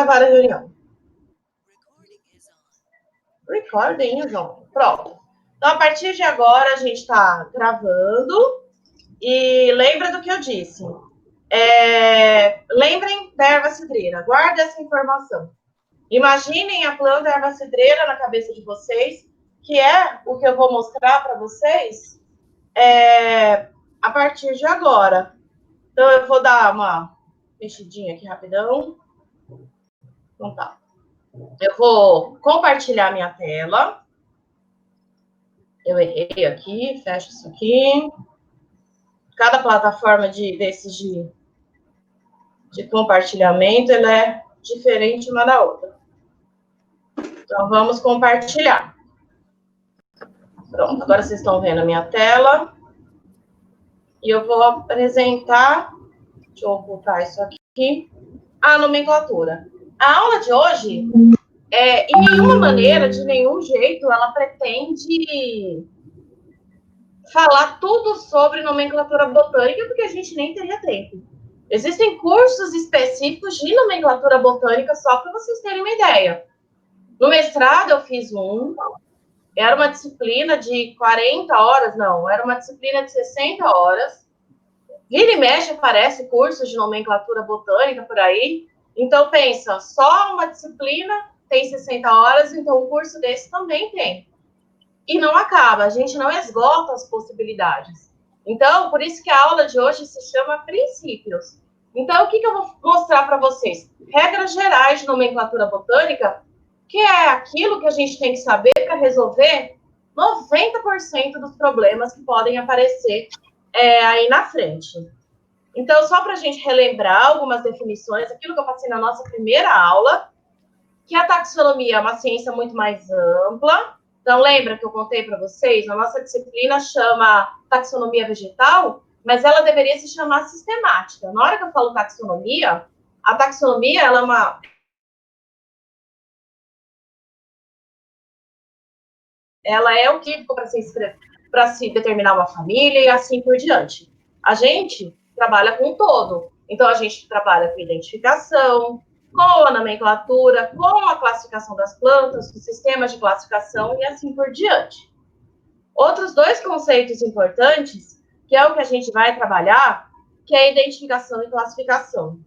gravar a reunião. Recording is on. Pronto. Então, a partir de agora, a gente está gravando. E lembra do que eu disse. Lembrem da erva cidreira. Guarda essa informação. Imaginem a planta erva cidreira na cabeça de vocês, que é o que eu vou mostrar para vocês a partir de agora. Então, eu vou dar uma mexidinha aqui rapidão. Então tá. Eu vou compartilhar minha tela. Eu errei aqui, fecho isso aqui. Cada plataforma desses de compartilhamento, ela é diferente uma da outra. Então, vamos compartilhar. Pronto, agora vocês estão vendo a minha tela. E eu vou apresentar, deixa eu ocultar isso aqui, a nomenclatura. A aula de hoje, em nenhuma maneira, de nenhum jeito, ela pretende falar tudo sobre nomenclatura botânica, porque a gente nem teria tempo. Existem cursos específicos de nomenclatura botânica, só para vocês terem uma ideia. No mestrado, eu fiz era uma disciplina de 40 horas, não, era uma disciplina de 60 horas. Vira e mexe, aparece cursos de nomenclatura botânica por aí. Então, pensa, só uma disciplina tem 60 horas, então um curso desse também tem. E não acaba, a gente não esgota as possibilidades. Então, por isso que a aula de hoje se chama Princípios. Então, o que eu vou mostrar para vocês? Regras gerais de nomenclatura botânica, que é aquilo que a gente tem que saber para resolver 90% dos problemas que podem aparecer aí na frente. Então, só para a gente relembrar algumas definições, aquilo que eu passei na nossa primeira aula, que a taxonomia é uma ciência muito mais ampla. Então, lembra que eu contei para vocês? A nossa disciplina chama taxonomia vegetal, mas ela deveria se chamar sistemática. Na hora que eu falo taxonomia, a taxonomia ela é uma... Ela é o típico para se determinar uma família e assim por diante. A gente trabalha com todo. Então, a gente trabalha com identificação, com a nomenclatura, com a classificação das plantas, com sistemas de classificação e assim por diante. Outros dois conceitos importantes, que é o que a gente vai trabalhar, que é identificação e classificação.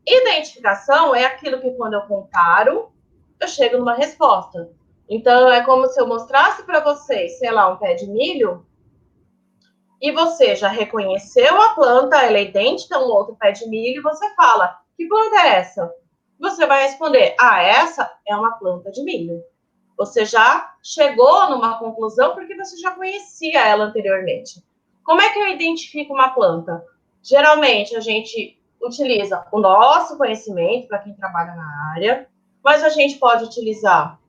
Identificação é aquilo que, quando eu comparo, eu chego numa resposta. Então, é como se eu mostrasse para vocês, sei lá, um pé de milho, e você já reconheceu a planta, ela é idêntica a um outro pé de milho, e você fala, que planta é essa? Você vai responder, essa é uma planta de milho. Você já chegou numa conclusão porque você já conhecia ela anteriormente. Como é que eu identifico uma planta? Geralmente, a gente utiliza o nosso conhecimento, para quem trabalha na área, mas a gente pode utilizar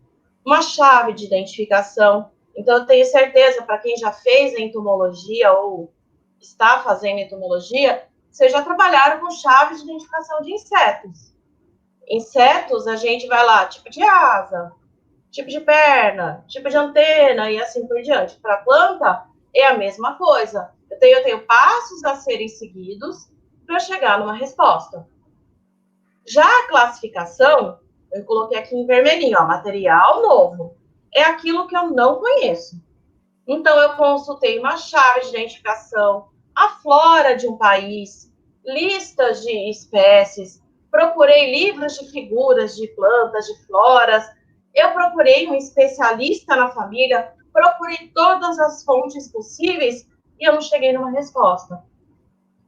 uma chave de identificação. Então, eu tenho certeza, para quem já fez entomologia ou está fazendo entomologia, vocês já trabalharam com chaves de identificação de insetos. Insetos, a gente vai lá, tipo de asa, tipo de perna, tipo de antena e assim por diante. Para a planta, é a mesma coisa. Eu tenho passos a serem seguidos para chegar numa resposta. Já a classificação, eu coloquei aqui em vermelhinho, material novo. É aquilo que eu não conheço. Então, eu consultei uma chave de identificação, a flora de um país, listas de espécies, procurei livros de figuras de plantas, de floras, eu procurei um especialista na família, procurei todas as fontes possíveis e eu não cheguei numa resposta.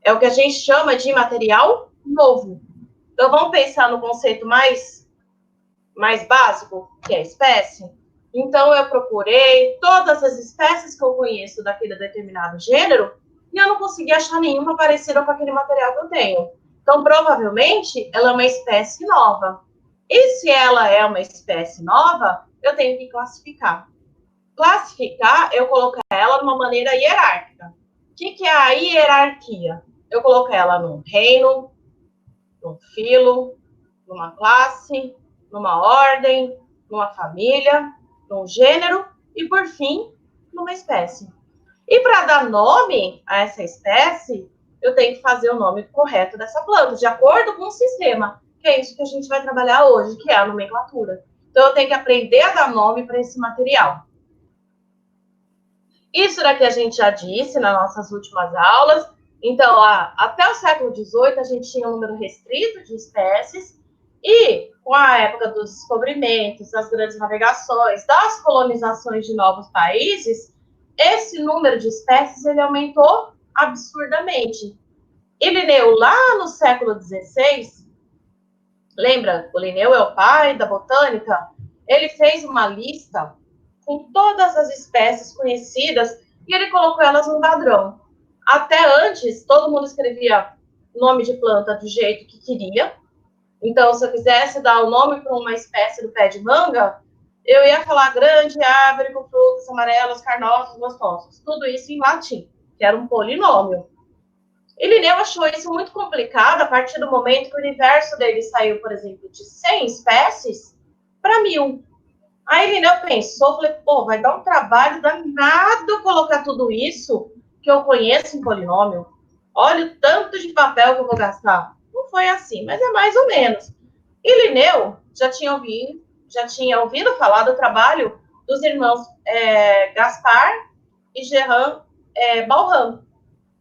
É o que a gente chama de material novo. Então, vamos pensar no conceito mais básico, que é a espécie. Então, eu procurei todas as espécies que eu conheço daquele determinado gênero e eu não consegui achar nenhuma parecida com aquele material que eu tenho. Então, provavelmente, ela é uma espécie nova. E se ela é uma espécie nova, eu tenho que classificar. Classificar, eu colocar ela de uma maneira hierárquica. O que é a hierarquia? Eu coloco ela num reino, num filo, numa classe, numa ordem, numa família, num gênero e, por fim, numa espécie. E para dar nome a essa espécie, eu tenho que fazer o nome correto dessa planta, de acordo com o sistema. que é isso que a gente vai trabalhar hoje, que é a nomenclatura. Então, eu tenho que aprender a dar nome para esse material. Isso daqui a gente já disse nas nossas últimas aulas. Então, até o século XVIII, a gente tinha um número restrito de espécies, e com a época dos descobrimentos, das grandes navegações, das colonizações de novos países, esse número de espécies ele aumentou absurdamente. E Linneu, lá no século XVI, lembra, o Linneu é o pai da botânica, ele fez uma lista com todas as espécies conhecidas e ele colocou elas num padrão. Até antes, todo mundo escrevia nome de planta do jeito que queria. Então, se eu quisesse dar o nome para uma espécie do pé de manga, eu ia falar grande árvore com frutos amarelos, carnosos, gostosos. Tudo isso em latim, que era um polinômio. E Linneu achou isso muito complicado a partir do momento que o universo dele saiu, por exemplo, de 100 espécies para 1000. Aí Linneu pensou, falei, pô, vai dar um trabalho danado colocar tudo isso que eu conheço em polinômio. Olha o tanto de papel que eu vou gastar. Não foi assim, mas é mais ou menos. E Linneu já tinha ouvido falar do trabalho dos irmãos Gaspar e Gerard Balham,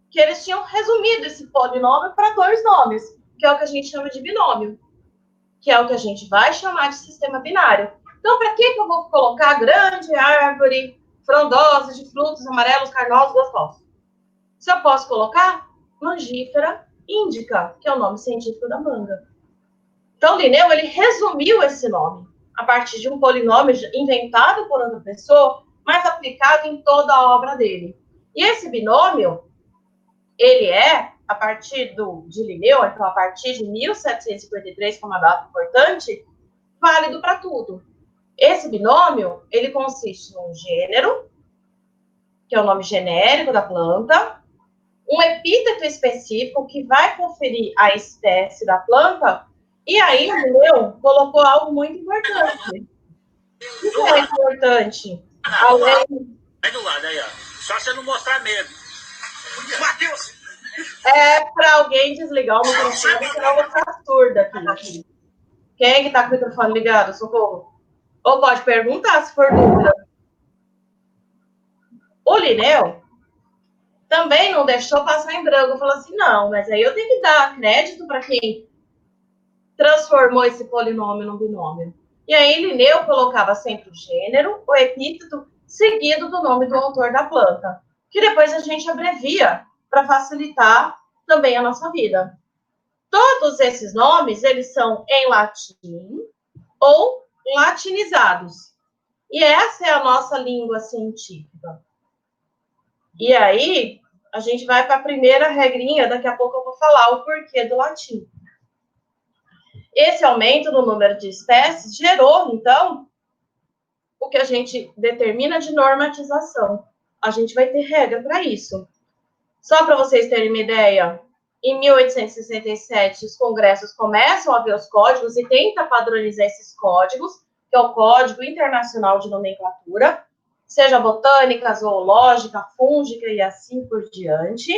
que eles tinham resumido esse polinômio para 2 nomes, que é o que a gente chama de binômio, que é o que a gente vai chamar de sistema binário. Então, para que eu vou colocar grande árvore frondosa de frutos amarelos, carnosos, gostosos? Se eu posso colocar mangífera índica, que é o nome científico da manga. Então, Linneu, ele resumiu esse nome a partir de um polinômio inventado por outra pessoa, mas aplicado em toda a obra dele. E esse binômio, ele é, a partir de Linneu, então a partir de 1753, que é uma data importante, válido para tudo. Esse binômio, ele consiste num gênero, que é o nome genérico da planta, um epíteto específico que vai conferir a espécie da planta, e aí o Linneu colocou algo muito importante. O que é importante? Além... Aí do lado, aí, ó. Só você não mostrar mesmo. Matheus! É para alguém desligar o microfone, senão eu vou ficar surda aqui. Quem é que tá com o microfone ligado? Socorro. Ou pode perguntar se for dúvida. O Linneu também não deixou passar em branco. Falou assim, não, mas aí eu tenho que dar crédito para quem transformou esse polinômio num binômio. E aí Linneu colocava sempre o gênero, o epíteto, seguido do nome do autor da planta, que depois a gente abrevia para facilitar também a nossa vida. Todos esses nomes, eles são em latim ou latinizados. E essa é a nossa língua científica. E aí, a gente vai para a primeira regrinha, daqui a pouco eu vou falar o porquê do latim. Esse aumento no número de espécies gerou, então, o que a gente determina de normatização. A gente vai ter regra para isso. Só para vocês terem uma ideia, em 1867, os congressos começam a ver os códigos e tentam padronizar esses códigos, que é o Código Internacional de Nomenclatura, seja botânica, zoológica, fúngica e assim por diante.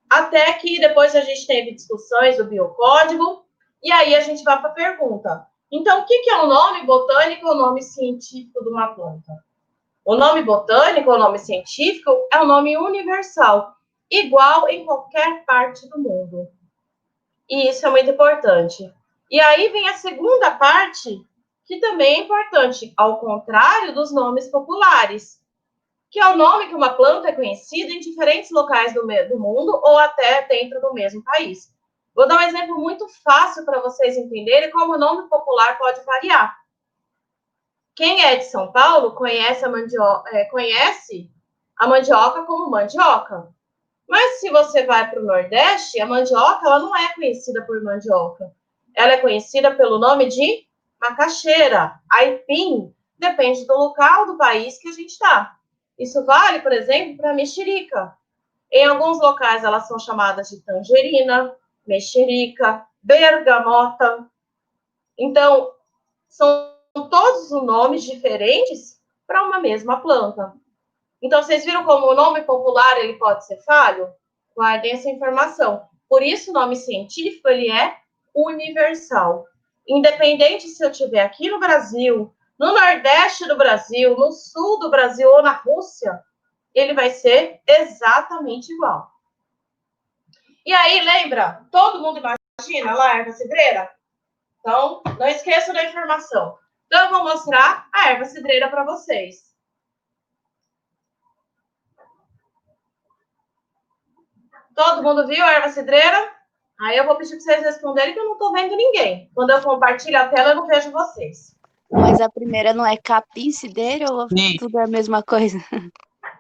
Até que depois a gente teve discussões do biocódigo, e aí a gente vai para a pergunta. Então, o que é o nome botânico ou o nome científico de uma planta? O nome botânico ou nome científico é um nome universal, igual em qualquer parte do mundo. E isso é muito importante. E aí vem a segunda parte, que também é importante, ao contrário dos nomes populares, que é o nome que uma planta é conhecida em diferentes locais do mundo ou até dentro do mesmo país. Vou dar um exemplo muito fácil para vocês entenderem como o nome popular pode variar. Quem é de São Paulo conhece a mandioca como mandioca. Mas se você vai para o Nordeste, a mandioca ela não é conhecida por mandioca. Ela é conhecida pelo nome de macaxeira, aipim, depende do local do país que a gente está. Isso vale, por exemplo, para a mexerica. Em alguns locais elas são chamadas de tangerina, mexerica, bergamota. Então, são todos os nomes diferentes para uma mesma planta. Então, vocês viram como o nome popular ele pode ser falho? Guardem essa informação. Por isso, o nome científico ele é universal. Independente se eu estiver aqui no Brasil, no Nordeste do Brasil, no Sul do Brasil ou na Rússia, ele vai ser exatamente igual. E aí, lembra? Todo mundo imagina lá a erva cidreira? Então, não esqueça da informação. Então, eu vou mostrar a erva cidreira para vocês. Todo mundo viu a erva cidreira? Aí eu vou pedir para vocês responderem que eu não estou vendo ninguém. Quando eu compartilho a tela, eu não vejo vocês. Mas a primeira não é capim cidreira ou tudo é a mesma coisa?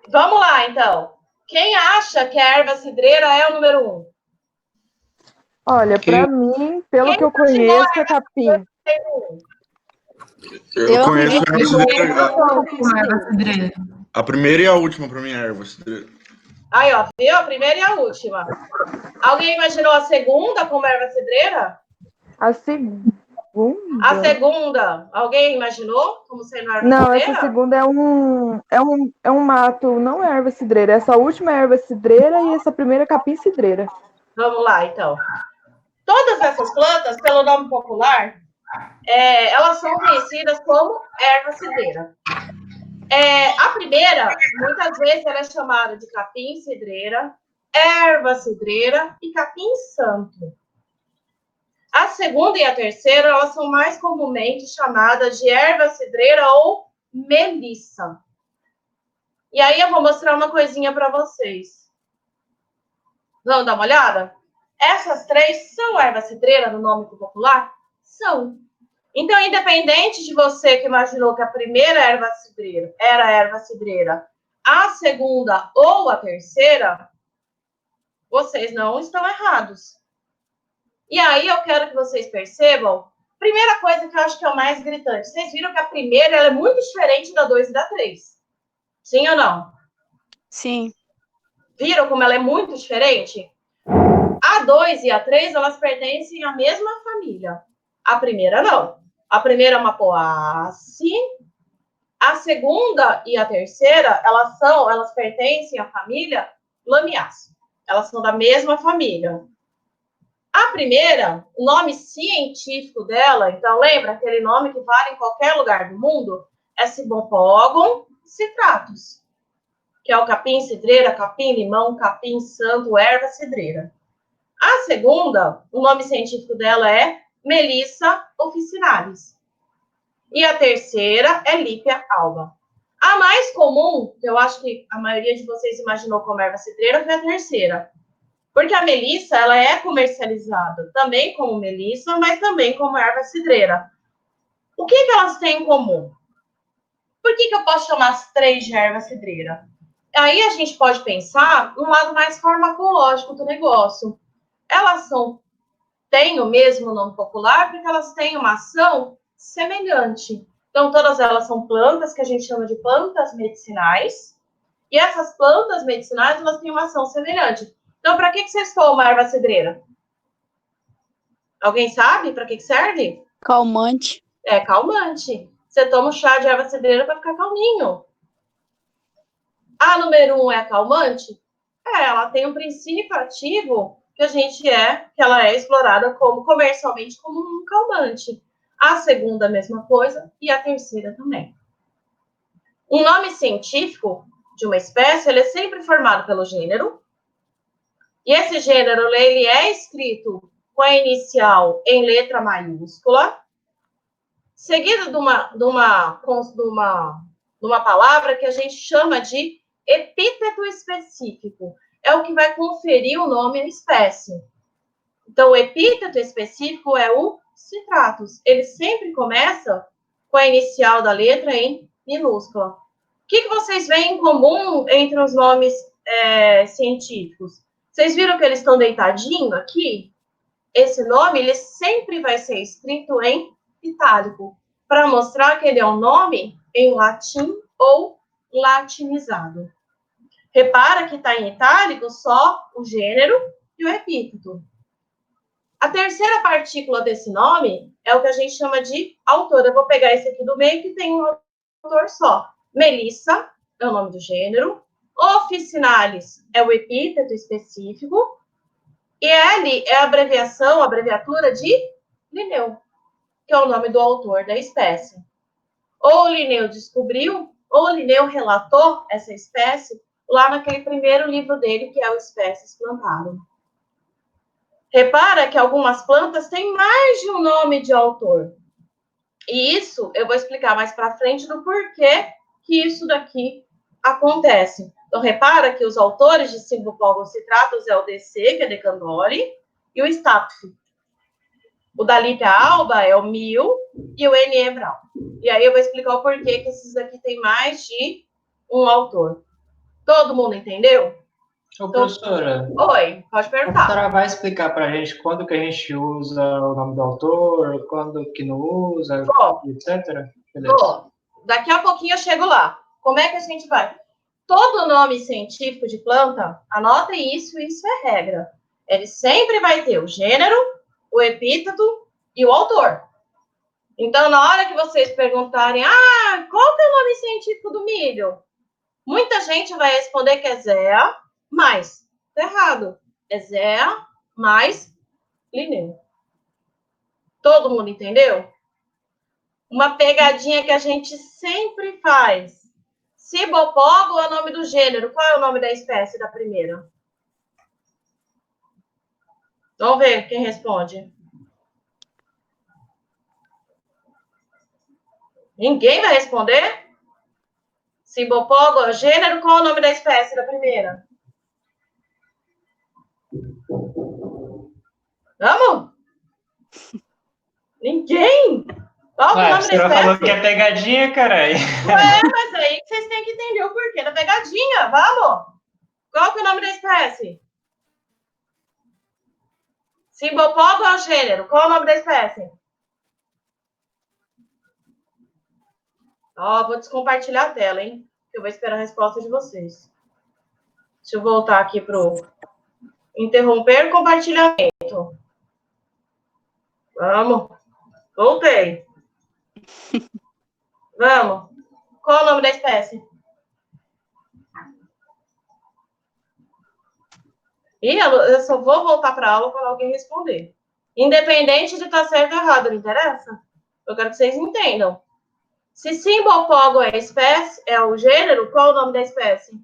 Vamos lá, então. Quem acha que a erva cidreira é o número 1? Olha, para mim, pelo que eu conheço, é capim. Eu conheço a erva cidreira. A primeira e a última para mim é a erva cidreira. Aí, ó, viu? A primeira e a última. Alguém imaginou a segunda como erva cidreira? A segunda? A segunda. Alguém imaginou como sendo erva não, cidreira? Essa segunda é um mato, não é erva cidreira. Essa última é erva cidreira e essa primeira é capim cidreira. Vamos lá, então. Todas essas plantas, pelo nome popular, elas são conhecidas como erva cidreira. A primeira, muitas vezes, ela é chamada de capim cidreira, erva cidreira e capim santo. A segunda e a terceira, elas são mais comumente chamadas de erva cidreira ou melissa. E aí eu vou mostrar uma coisinha para vocês. Vamos dar uma olhada? Essas três são erva cidreira no nome popular? São. Então, independente de você que imaginou que a primeira erva cidreira era erva cidreira, a segunda ou a terceira, vocês não estão errados. E aí eu quero que vocês percebam, primeira coisa que eu acho que é o mais gritante, vocês viram que a primeira ela é muito diferente da 2 e da 3. Sim ou não? Sim. Viram como ela é muito diferente? A 2 e a 3, elas pertencem à mesma família. A primeira não. A primeira é uma poácea. A segunda e a terceira, elas pertencem à família Lamiácea. Elas são da mesma família. A primeira, o nome científico dela, então lembra aquele nome que vale em qualquer lugar do mundo? É Cibopógon citratus, que é o capim cidreira, capim limão, capim santo, erva cidreira. A segunda, o nome científico dela é Melissa officinalis. E a terceira é Lípia alba. A mais comum, que eu acho que a maioria de vocês imaginou como erva cidreira, foi a terceira. Porque a melissa, ela é comercializada também como melissa, mas também como erva cidreira. O que elas têm em comum? Por que eu posso chamar as três de erva cidreira? Aí a gente pode pensar no lado mais farmacológico do negócio. Elas têm o mesmo nome popular porque elas têm uma ação semelhante. Então, todas elas são plantas que a gente chama de plantas medicinais. E essas plantas medicinais, elas têm uma ação semelhante. Então, para que vocês tomam a erva cidreira? Alguém sabe para que serve? Calmante. É calmante. Você toma um chá de erva cidreira para ficar calminho. A número 1 é calmante? Ela tem um princípio ativo que ela é explorada comercialmente como um calmante. A segunda, a mesma coisa, e a terceira também. Um nome científico de uma espécie, ele é sempre formado pelo gênero. E esse gênero, ele é escrito com a inicial em letra maiúscula, seguido de uma palavra que a gente chama de epíteto específico. É o que vai conferir o nome à espécie. Então, o epíteto específico é o citratus. Ele sempre começa com a inicial da letra em minúscula. O que vocês veem em comum entre os nomes científicos? Vocês viram que eles estão deitadinhos aqui? Esse nome, ele sempre vai ser escrito em itálico, para mostrar que ele é um nome em latim ou latinizado. Repara que está em itálico só o gênero e o epíteto. A terceira partícula desse nome é o que a gente chama de autor. Eu vou pegar esse aqui do meio, que tem um autor só. Melissa é o nome do gênero. Officinalis é o epíteto específico. E L é a abreviatura de Linneu, que é o nome do autor da espécie. Ou Linneu descobriu, ou Linneu relatou essa espécie lá naquele primeiro livro dele, que é o Espécies Plantarum. Repara que algumas plantas têm mais de um nome de autor. E isso eu vou explicar mais para frente do porquê que isso daqui acontece. Então, repara que os autores de Cimbopolgocitratus é o DC, que é Decandori, e o Stapf. O da Lípia alba é o Mil e o N. Brown. E aí eu vou explicar o porquê que esses aqui têm mais de um autor. Todo mundo entendeu? Ô, professora. Oi, pode A perguntar. professora vai explicar para a gente quando que a gente usa o nome do autor, quando que não usa, etc? Beleza. Daqui a pouquinho eu chego lá. Como é que a gente vai? Todo nome científico de planta, anotem isso é regra. Ele sempre vai ter o gênero, o epíteto e o autor. Então, na hora que vocês perguntarem, qual que é o nome científico do milho? Muita gente vai responder que é Zea mais. Tá errado. É Zea mais Linneu. Todo mundo entendeu? Uma pegadinha que a gente sempre faz. Cibopogo é o nome do gênero. Qual é o nome da espécie da primeira? Vamos ver quem responde. Ninguém vai responder? Cibopogo é o gênero. Qual é o nome da espécie da primeira? Vamos? Ninguém? Qual é o nome da espécie? Falou que é pegadinha, caralho. Mas aí vocês têm que entender o porquê da pegadinha. Vamos? Qual que é o nome da espécie? Cimbopogo é o gênero. Qual é o nome da espécie? Vou descompartilhar a tela, hein? Eu vou esperar a resposta de vocês. Deixa eu voltar aqui pro interromper compartilhamento. Vamos. Voltei. Vamos. Qual é o nome da espécie? Eu só vou voltar para a aula quando alguém responder. Independente de estar certo ou errado, não interessa? Eu quero que vocês entendam. Se Cimbopogo é a espécie, é o gênero, qual é o nome da espécie?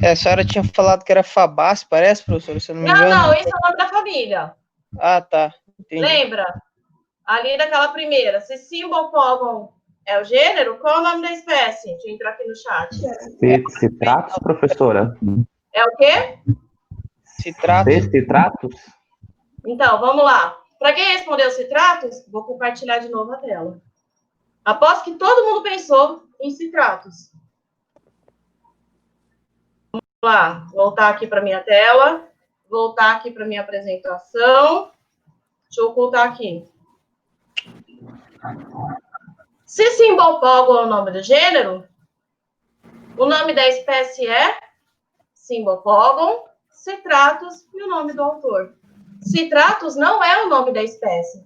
A senhora tinha falado que era Fabácea, parece, professor? Se eu não me engano. Não, esse é o nome da família. Ah, tá. Entendi. Lembra? Ali daquela primeira. Se Cimbopogon é o gênero, qual é o nome da espécie? Deixa eu entrar aqui no chat. Citratus, professora? É o quê? Citratus? Então, vamos lá. Para quem respondeu citratus, vou compartilhar de novo a tela. Aposto que todo mundo pensou em citratus. Vamos lá, voltar aqui para minha tela, voltar aqui para minha apresentação. Deixa eu ocultar aqui. Se Cimbopogo é o nome do gênero, o nome da espécie é Cimbopogon, Citratus e o nome do autor. Citratus não é o nome da espécie.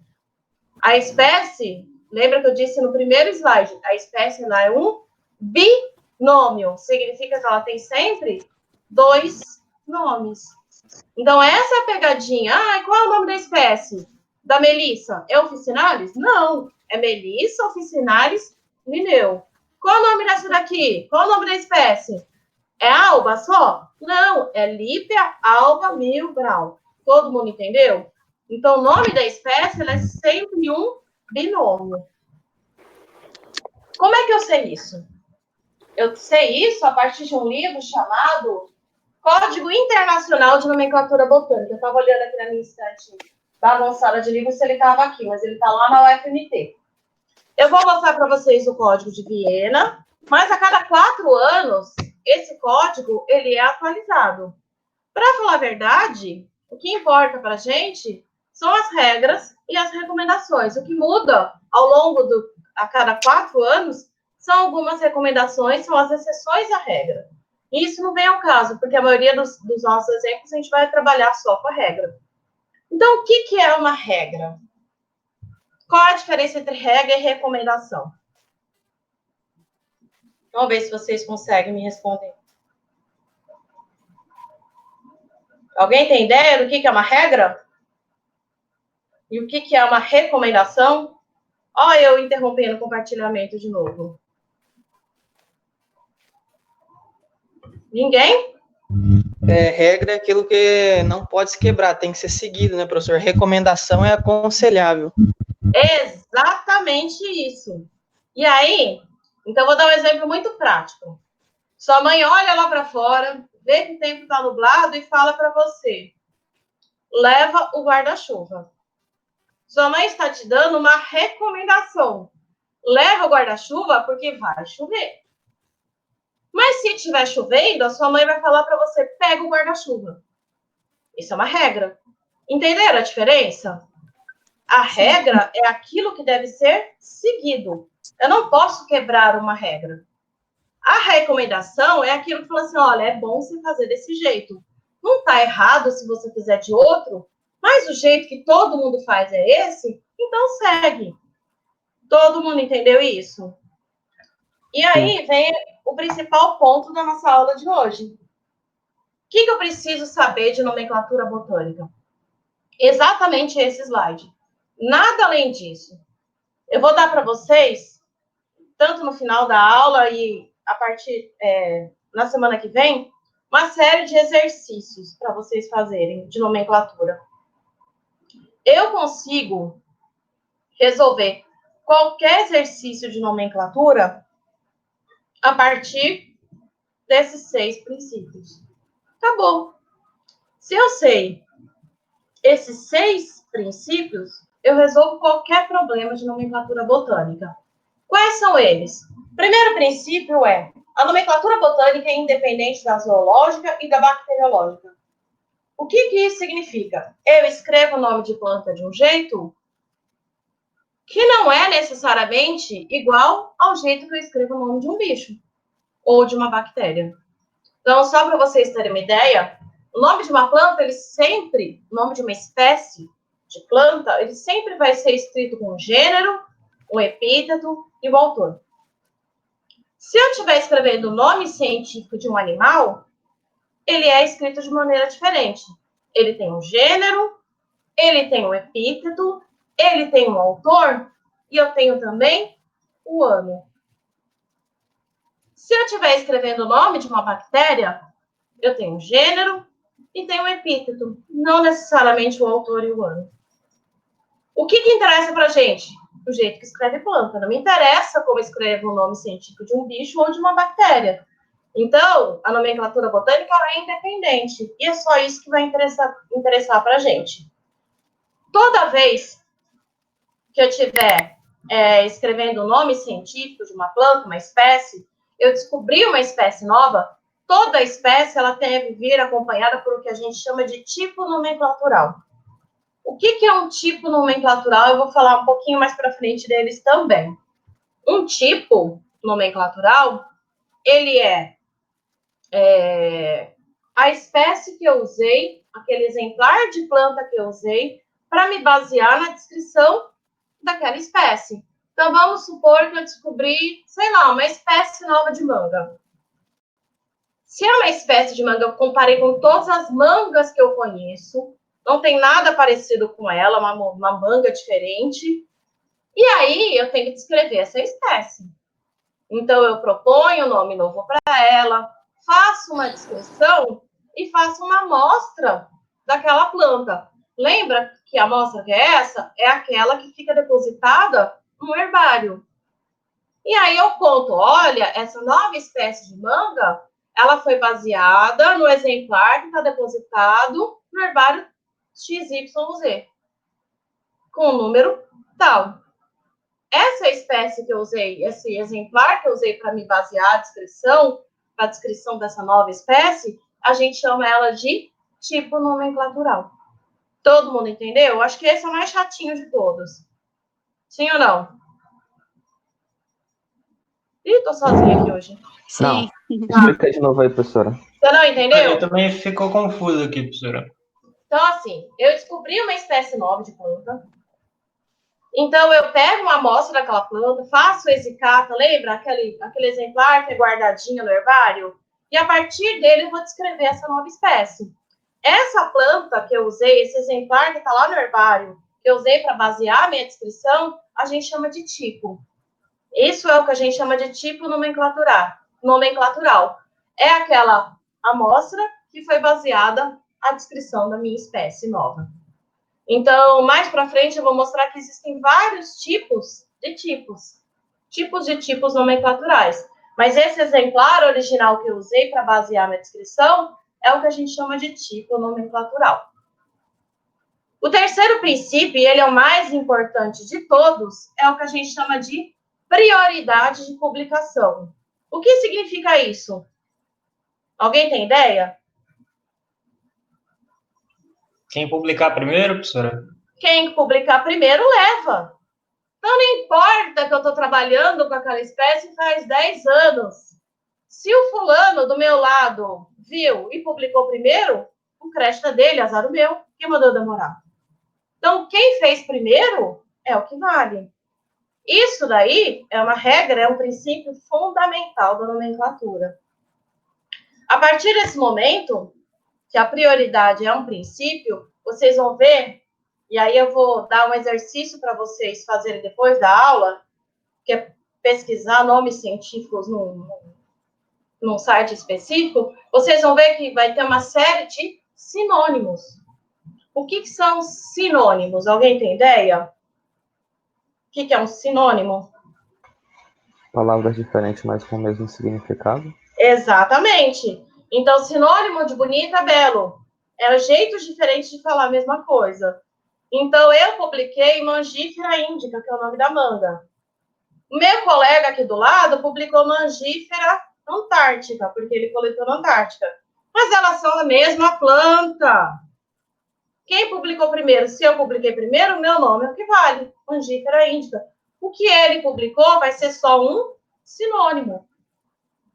A espécie, lembra que eu disse no primeiro slide, a espécie ela é um binômio. Significa que ela tem sempre 2 nomes. Então, essa é a pegadinha. Qual é o nome da espécie? Da Melissa? É Officinalis? Não. É Melissa Officinalis Linneu. Qual é o nome dessa daqui? Qual é o nome da espécie? É alba só? Não. É Lípia alba Mil Brown. Todo mundo entendeu? Então, o nome da espécie ela é sempre um binômio. Como é que eu sei isso? Eu sei isso a partir de um livro chamado Código Internacional de Nomenclatura Botânica. Eu estava olhando aqui na minha estante bagunçada de livros se ele estava aqui, mas ele está lá na UFMT. Eu vou mostrar para vocês o Código de Viena, mas a cada 4 anos, esse código ele é atualizado. Para falar a verdade, o que importa para a gente são as regras e as recomendações. O que muda ao longo a cada 4 anos são algumas recomendações, são as exceções à regra. E isso não vem ao caso, porque a maioria dos nossos exemplos a gente vai trabalhar só com a regra. Então, o que é uma regra? Qual a diferença entre regra e recomendação? Vamos ver se vocês conseguem me responder. Alguém tem ideia do que é uma regra? E o que é uma recomendação? Olha eu interrompendo o compartilhamento de novo. Ninguém? Regra é aquilo que não pode se quebrar, tem que ser seguido, né, professor? Recomendação é aconselhável. Exatamente isso. E aí, então vou dar um exemplo muito prático. Sua mãe olha lá para fora, vê que o tempo está nublado e fala para você: leva o guarda-chuva. Sua mãe está te dando uma recomendação. Leva o guarda-chuva porque vai chover. Mas se estiver chovendo, a sua mãe vai falar para você: pega o guarda-chuva. Isso é uma regra. Entenderam a diferença? A regra é aquilo que deve ser seguido. Eu não posso quebrar uma regra. A recomendação é aquilo que fala assim: olha, é bom você fazer desse jeito. Não está errado se você fizer de outro, mas o jeito que todo mundo faz é esse, então segue. Todo mundo entendeu isso? E aí vem o principal ponto da nossa aula de hoje. O que eu preciso saber de nomenclatura botânica? Exatamente esse slide. Nada além disso. Eu vou dar para vocês, tanto no final da aula e a partir na semana que vem, uma série de exercícios para vocês fazerem de nomenclatura. Eu consigo resolver qualquer exercício de nomenclatura a partir desses 6 princípios. Acabou. Se eu sei esses 6 princípios, eu resolvo qualquer problema de nomenclatura botânica. Quais são eles? O primeiro princípio é: a nomenclatura botânica é independente da zoológica e da bacteriológica. O que isso significa? Eu escrevo o nome de planta de um jeito que não é necessariamente igual ao jeito que eu escrevo o nome de um bicho ou de uma bactéria. Então, só para vocês terem uma ideia, o nome de uma planta, o nome de uma espécie de planta, ele sempre vai ser escrito com um gênero, um epíteto e um autor. Se eu estiver escrevendo o nome científico de um animal, ele é escrito de maneira diferente. Ele tem um gênero, ele tem um epíteto, ele tem um autor e eu tenho também o ano. Se eu estiver escrevendo o nome de uma bactéria, eu tenho um gênero e tenho um epíteto, não necessariamente o autor e o ano. O que interessa para a gente? O jeito que escreve planta. Não me interessa como escreve o nome científico de um bicho ou de uma bactéria. Então, a nomenclatura botânica é independente. E é só isso que vai interessar para a gente. Toda vez que eu estiver escrevendo o nome científico de uma planta, uma espécie, eu descobri uma espécie nova, toda espécie ela deve vir acompanhada por o que a gente chama de tipo nomenclatural. O que é um tipo nomenclatural? Eu vou falar um pouquinho mais para frente deles também. Um tipo nomenclatural, ele é a espécie que eu usei, aquele exemplar de planta que eu usei, para me basear na descrição daquela espécie. Então, vamos supor que eu descobri, sei lá, uma espécie nova de manga. Se é uma espécie de manga, eu comparei com todas as mangas que eu conheço, não tem nada parecido com ela, uma manga diferente. E aí, eu tenho que descrever essa espécie. Então, eu proponho um nome novo para ela, faço uma descrição e faço uma amostra daquela planta. Lembra que a amostra que é essa? É aquela que fica depositada no herbário. E aí eu conto, olha, essa nova espécie de manga, ela foi baseada no exemplar que está depositado no herbário XYZ, com o número tal. Essa espécie que eu usei, esse exemplar que eu usei para me basear a descrição dessa nova espécie, a gente chama ela de tipo nomenclatural. Todo mundo entendeu? Acho que esse é o mais chatinho de todos. Sim ou não? Ih, tô sozinha aqui hoje. Não. Explica de novo aí, professora. Você não entendeu? Eu também ficou confuso aqui, professora. Então, assim, eu descobri uma espécie nova de planta. Então, eu pego uma amostra daquela planta, faço exicata, lembra? Aquele exemplar que é guardadinho no herbário? E a partir dele, eu vou descrever essa nova espécie. Essa planta que eu usei, esse exemplar que está lá no herbário, que eu usei para basear a minha descrição, a gente chama de tipo. Isso é o que a gente chama de tipo nomenclatural. É aquela amostra que foi baseada a descrição da minha espécie nova. Então, mais para frente, eu vou mostrar que existem vários tipos de tipos. Tipos de tipos nomenclaturais. Mas esse exemplar original que eu usei para basear minha descrição é o que a gente chama de tipo nomenclatural. O terceiro princípio, e ele é o mais importante de todos, é o que a gente chama de prioridade de publicação. O que significa isso? Alguém tem ideia? Quem publicar primeiro, professora? Quem publicar primeiro leva. Então, não importa que eu estou trabalhando com aquela espécie faz 10 anos. Se o fulano do meu lado viu e publicou primeiro, o crédito é dele, azar o meu. Quem mandou demorar? Então, quem fez primeiro é o que vale. Isso daí é uma regra, é um princípio fundamental da nomenclatura. A partir desse momento, que a prioridade é um princípio, vocês vão ver, e aí eu vou dar um exercício para vocês fazerem depois da aula, que é pesquisar nomes científicos num site específico, vocês vão ver que vai ter uma série de sinônimos. O que são sinônimos? Alguém tem ideia? O que é um sinônimo? Palavras diferentes, mas com o mesmo significado. Exatamente. Então, sinônimo de bonita é belo. É jeitos diferentes de falar a mesma coisa. Então, eu publiquei Mangifera indica, que é o nome da manga. O meu colega aqui do lado publicou Mangifera antártica, porque ele coletou na Antártica. Mas elas são a mesma planta. Quem publicou primeiro? Se eu publiquei primeiro, o meu nome é o que vale. Mangifera indica. O que ele publicou vai ser só um sinônimo.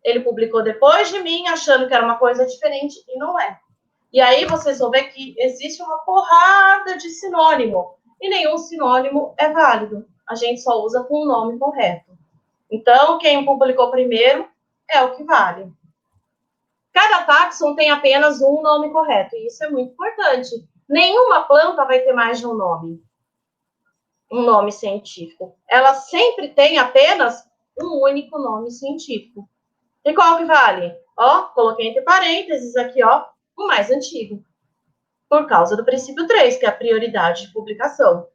Ele publicou depois de mim, achando que era uma coisa diferente, e não é. E aí vocês vão ver que existe uma porrada de sinônimo. E nenhum sinônimo é válido. A gente só usa com o nome correto. Então, quem publicou primeiro é o que vale. Cada táxon tem apenas um nome correto. E isso é muito importante. Nenhuma planta vai ter mais de um nome científico. Ela sempre tem apenas um único nome científico. E qual que vale? Ó, coloquei entre parênteses aqui, ó, o mais antigo. Por causa do princípio 3, que é a prioridade de publicação.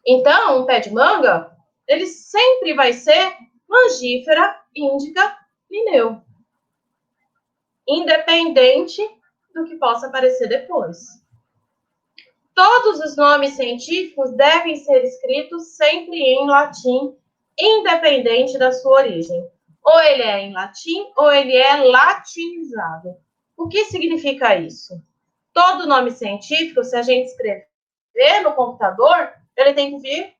Então, um pé de manga, ele sempre vai ser Mangifera indica Linneu. Independente do que possa aparecer depois. Todos os nomes científicos devem ser escritos sempre em latim, independente da sua origem. Ou ele é em latim, ou ele é latinizado. O que significa isso? Todo nome científico, se a gente escrever no computador, ele tem que vir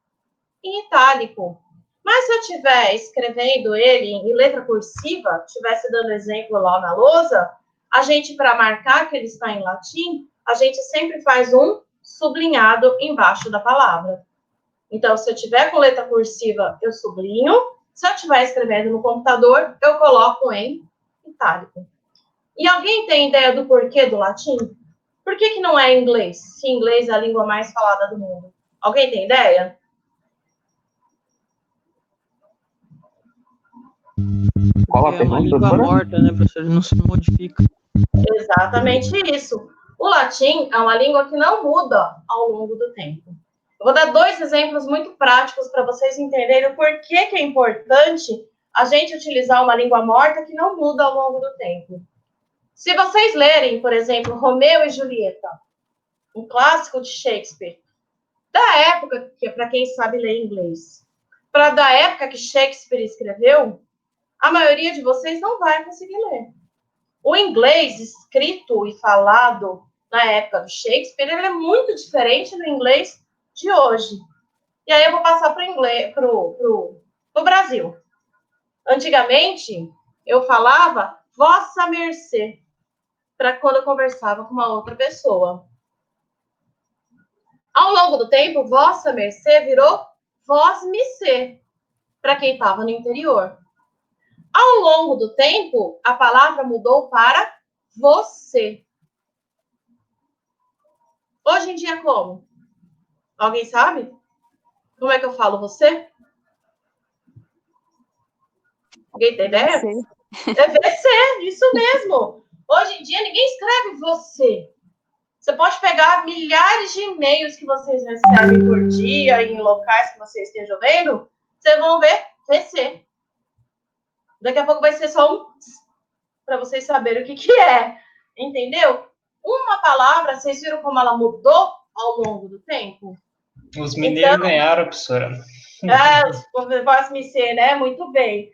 em itálico. Mas se eu estiver escrevendo ele em letra cursiva, estivesse dando exemplo lá na lousa, a gente, para marcar que ele está em latim, a gente sempre faz um sublinhado embaixo da palavra. Então, se eu tiver com letra cursiva, eu sublinho. Se eu estiver escrevendo no computador, eu coloco em itálico. E alguém tem ideia do porquê do latim? Por que não é inglês? Se inglês é a língua mais falada do mundo. Alguém tem ideia? Qual a pergunta, uma língua professora? morta, né, professor? Não se modifica. Exatamente isso. O latim é uma língua que não muda ao longo do tempo. Eu vou dar 2 exemplos muito práticos para vocês entenderem o porquê que é importante a gente utilizar uma língua morta que não muda ao longo do tempo. Se vocês lerem, por exemplo, Romeu e Julieta, um clássico de Shakespeare, da época, que é para quem sabe ler inglês, da época que Shakespeare escreveu, a maioria de vocês não vai conseguir ler. O inglês escrito e falado na época do Shakespeare, ele é muito diferente do inglês de hoje. E aí eu vou passar para o Brasil. Antigamente, eu falava vossa mercê, para quando eu conversava com uma outra pessoa. Ao longo do tempo, vossa mercê virou vós-me-cê, para quem estava no interior. Ao longo do tempo, a palavra mudou para você. Hoje em dia, como? Alguém sabe? Como é que eu falo você? Alguém tem ideia? É VC, isso mesmo. Hoje em dia, ninguém escreve você. Você pode pegar milhares de e-mails que vocês recebem por dia em locais que vocês estejam vendo, vocês vão ver VC. Daqui a pouco vai ser só um para vocês saberem o que é. Entendeu? Uma palavra, vocês viram como ela mudou ao longo do tempo? Os mineiros ganharam, professora. Os me ser, né? Muito bem.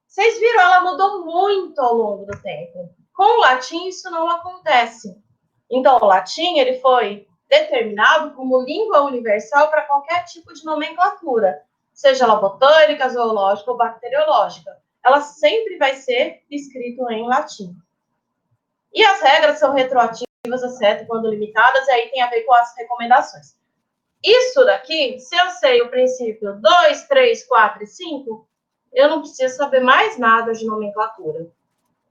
Vocês viram, ela mudou muito ao longo do tempo. Com o latim, isso não acontece. Então, o latim, ele foi determinado como língua universal para qualquer tipo de nomenclatura, seja ela botânica, zoológica ou bacteriológica. Ela sempre vai ser escrita em latim. E as regras são retroativas, exceto quando limitadas, e aí tem a ver com as recomendações. Isso daqui, se eu sei o princípio 2, 3, 4 e 5, eu não preciso saber mais nada de nomenclatura.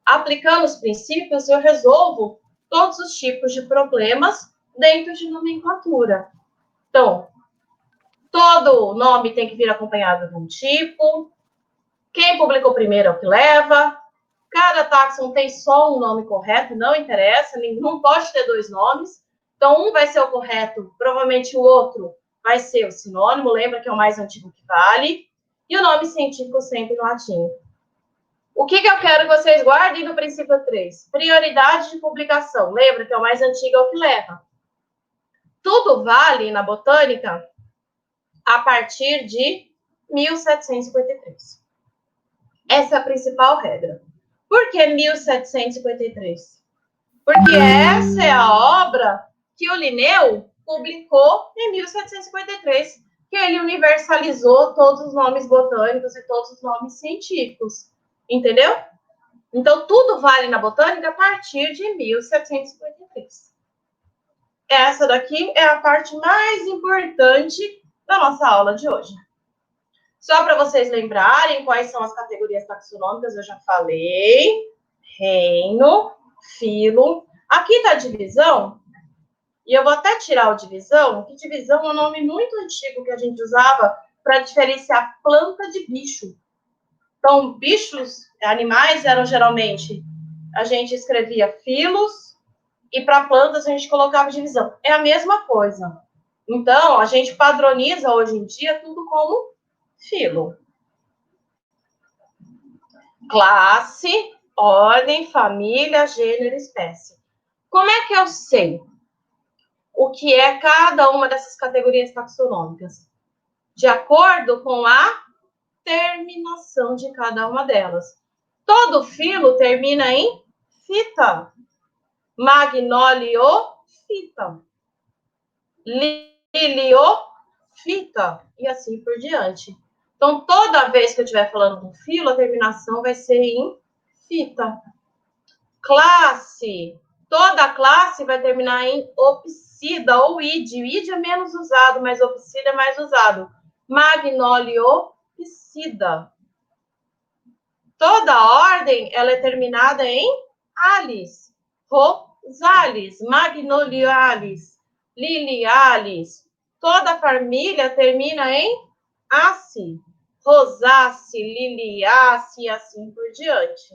Aplicando os princípios, eu resolvo todos os tipos de problemas dentro de nomenclatura. Então, todo nome tem que vir acompanhado de um tipo. Quem publicou primeiro é o que leva. Cada táxon tem só um nome correto, não interessa, não pode ter dois nomes. Então, um vai ser o correto, provavelmente o outro vai ser o sinônimo, lembra que é o mais antigo que vale. E o nome científico sempre no latim. O que eu quero que vocês guardem no princípio 3? Prioridade de publicação. Lembra que é o mais antigo, é o que leva. Tudo vale na botânica a partir de 1753. Essa é a principal regra. Por que 1753? Porque essa é a obra que o Linneu publicou em 1753, que ele universalizou todos os nomes botânicos e todos os nomes científicos. Entendeu? Então, tudo vale na botânica a partir de 1753. Essa daqui é a parte mais importante da nossa aula de hoje. Só para vocês lembrarem quais são as categorias taxonômicas, eu já falei. Reino, filo. Aqui está a divisão. E eu vou até tirar o divisão, que divisão é um nome muito antigo que a gente usava para diferenciar planta de bicho. Então, bichos, animais eram geralmente, a gente escrevia filos, e para plantas a gente colocava divisão. É a mesma coisa. Então, a gente padroniza hoje em dia tudo como filo. Classe, ordem, família, gênero, espécie. Como é que eu sei o que é cada uma dessas categorias taxonômicas? De acordo com a terminação de cada uma delas. Todo filo termina em fita. Magnoliofita. Liliofita. E assim por diante. Então, toda vez que eu estiver falando do filo, a terminação vai ser em fita. Classe. Toda classe vai terminar em opsida ou id. O id é menos usado, mas opsida é mais usado. Magnoliopsida. Toda ordem, ela é terminada em alis. Rosales, magnolialis, lilialis. Toda família termina em ace. Rosace, liliace e assim por diante.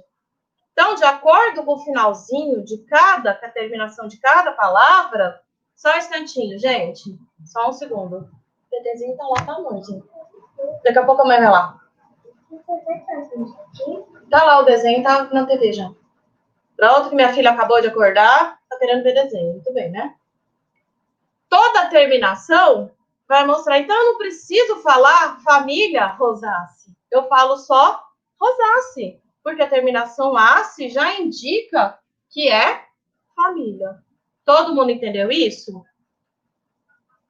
Então, de acordo com o finalzinho de cada, com a terminação de cada palavra, só um instantinho, gente. Só um segundo. O PTzinho tá lá, tá longe. Daqui a pouco a mãe vai lá. Tá lá o desenho, tá na TV já. Pronto, que minha filha acabou de acordar, tá querendo ver desenho. Muito bem, né? Toda terminação vai mostrar. Então, eu não preciso falar família rosácea. Eu falo só rosácea. Porque a terminação ace já indica que é família. Todo mundo entendeu isso?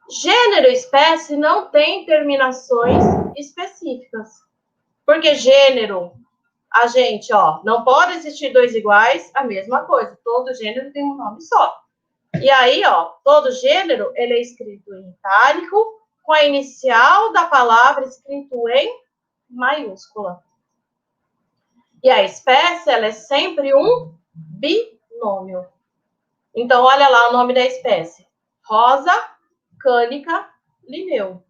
Gênero e espécie não tem terminações específicas. Porque gênero, a gente, não pode existir dois iguais, a mesma coisa. Todo gênero tem um nome só. E aí, todo gênero, ele é escrito em itálico, com a inicial da palavra escrito em maiúscula. E a espécie, ela é sempre um binômio. Então, olha lá o nome da espécie. Rosa, cânica, lineu.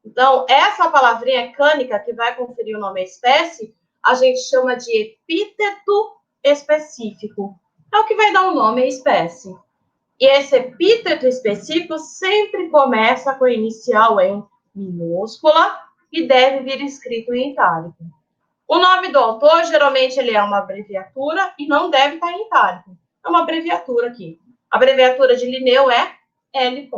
Então, essa palavrinha cânica, que vai conferir o nome à espécie, a gente chama de epíteto específico. É o que vai dar o nome à espécie. E esse epíteto específico sempre começa com a inicial em minúscula e deve vir escrito em itálico. O nome do autor, geralmente, ele é uma abreviatura e não deve estar em itálico. É uma abreviatura aqui. A abreviatura de Linneu é L.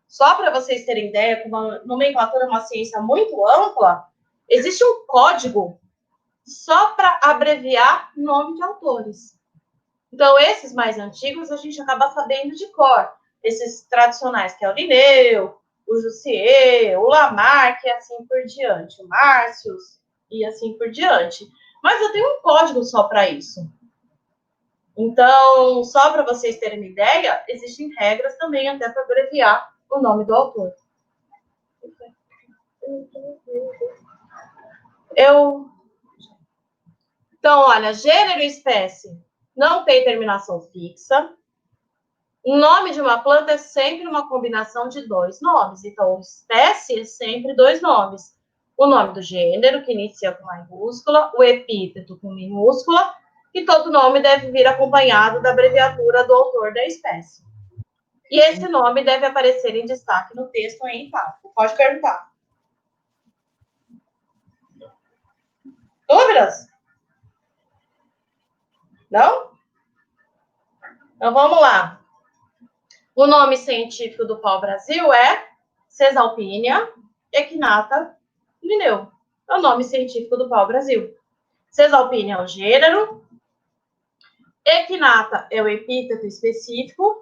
Só para vocês terem ideia, como a nomenclatura é uma ciência muito ampla, existe um código só para abreviar nome de autores. Então, esses mais antigos, a gente acaba sabendo de cor. Esses tradicionais, que é o Linneu, o Jussieu, o Lamarck, e assim por diante. O Márcios, e assim por diante. Mas eu tenho um código só para isso. Então, só para vocês terem uma ideia, existem regras também até para abreviar o nome do autor. Então, olha, gênero e espécie não tem terminação fixa. O nome de uma planta é sempre uma combinação de dois nomes. Então, espécie é sempre dois nomes. O nome do gênero, que inicia com maiúscula, o epíteto com minúscula, e todo nome deve vir acompanhado da abreviatura do autor da espécie. E esse nome deve aparecer em destaque no texto em itálico. Pode perguntar. Dúvidas? Não? Então, vamos lá. O nome científico do pau-brasil é Cesalpinia equinata Linneu. É o nome científico do pau-brasil. Cesalpinia é o gênero. Equinata é o epíteto específico.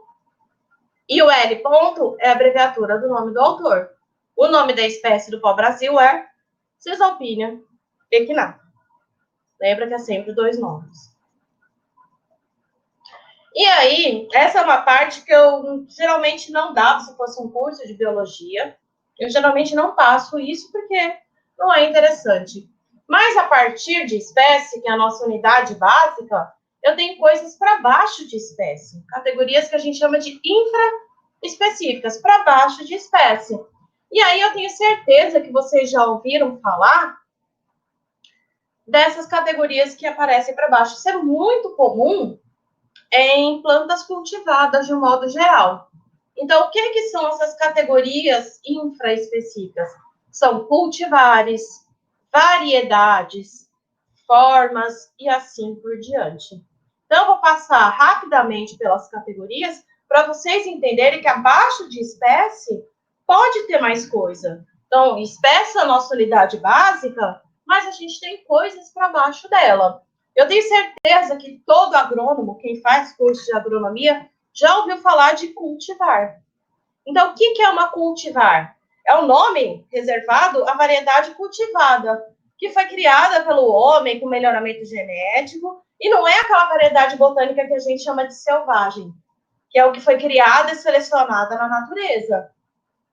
E o L ponto é a abreviatura do nome do autor. O nome da espécie do pau-brasil é Cesalpinia equinata. Lembra que é sempre dois nomes. E aí, essa é uma parte que eu geralmente não dava se fosse um curso de biologia. Eu geralmente não passo isso porque não é interessante. Mas a partir de espécie, que é a nossa unidade básica, eu tenho coisas para baixo de espécie. Categorias que a gente chama de infraespecíficas, para baixo de espécie. E aí eu tenho certeza que vocês já ouviram falar dessas categorias que aparecem para baixo. Isso é muito comum em plantas cultivadas de um modo geral. Então, o que são essas categorias infraespecíficas? São cultivares, variedades, formas e assim por diante. Então, eu vou passar rapidamente pelas categorias para vocês entenderem que abaixo de espécie pode ter mais coisa. Então, espécie é a nossa unidade básica, mas a gente tem coisas para baixo dela. Eu tenho certeza que todo agrônomo, quem faz curso de agronomia, já ouviu falar de cultivar. Então, o que é uma cultivar? É um nome reservado à variedade cultivada, que foi criada pelo homem com melhoramento genético, e não é aquela variedade botânica que a gente chama de selvagem, que é o que foi criada e selecionada na natureza.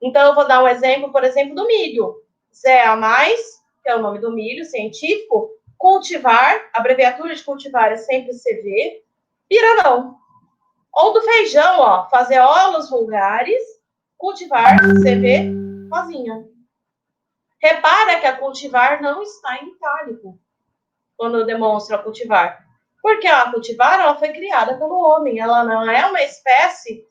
Então, eu vou dar um exemplo, por exemplo, do milho. Zea mais, que é o nome do milho científico. Cultivar, a abreviatura de cultivar é sempre CV. Pira não. Ou do feijão, ó, fazeolos vulgares, cultivar, CV, rosinha. Repara que a cultivar não está em itálico quando eu demonstro a cultivar. Porque a cultivar, ela foi criada pelo homem. Ela não é uma espécie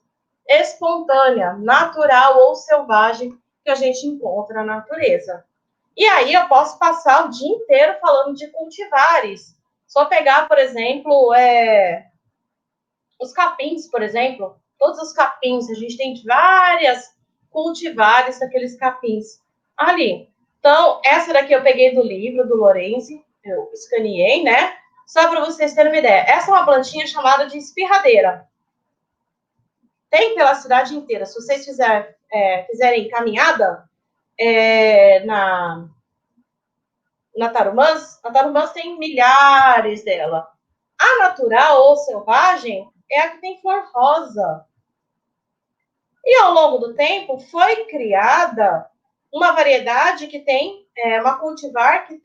espontânea, natural ou selvagem que a gente encontra na natureza. E aí eu posso passar o dia inteiro falando de cultivares. Só pegar, por exemplo, os capins, por exemplo. Todos os capins, a gente tem várias cultivares daqueles capins ali. Então, essa daqui eu peguei do livro do Lorenzi, eu escaneei, né? Só para vocês terem uma ideia. Essa é uma plantinha chamada de espirradeira. Tem pela cidade inteira. Se vocês fizerem caminhada na Tarumãs, a Tarumãs tem milhares dela. A natural ou selvagem é a que tem flor rosa. E ao longo do tempo foi criada uma variedade que tem, uma cultivar que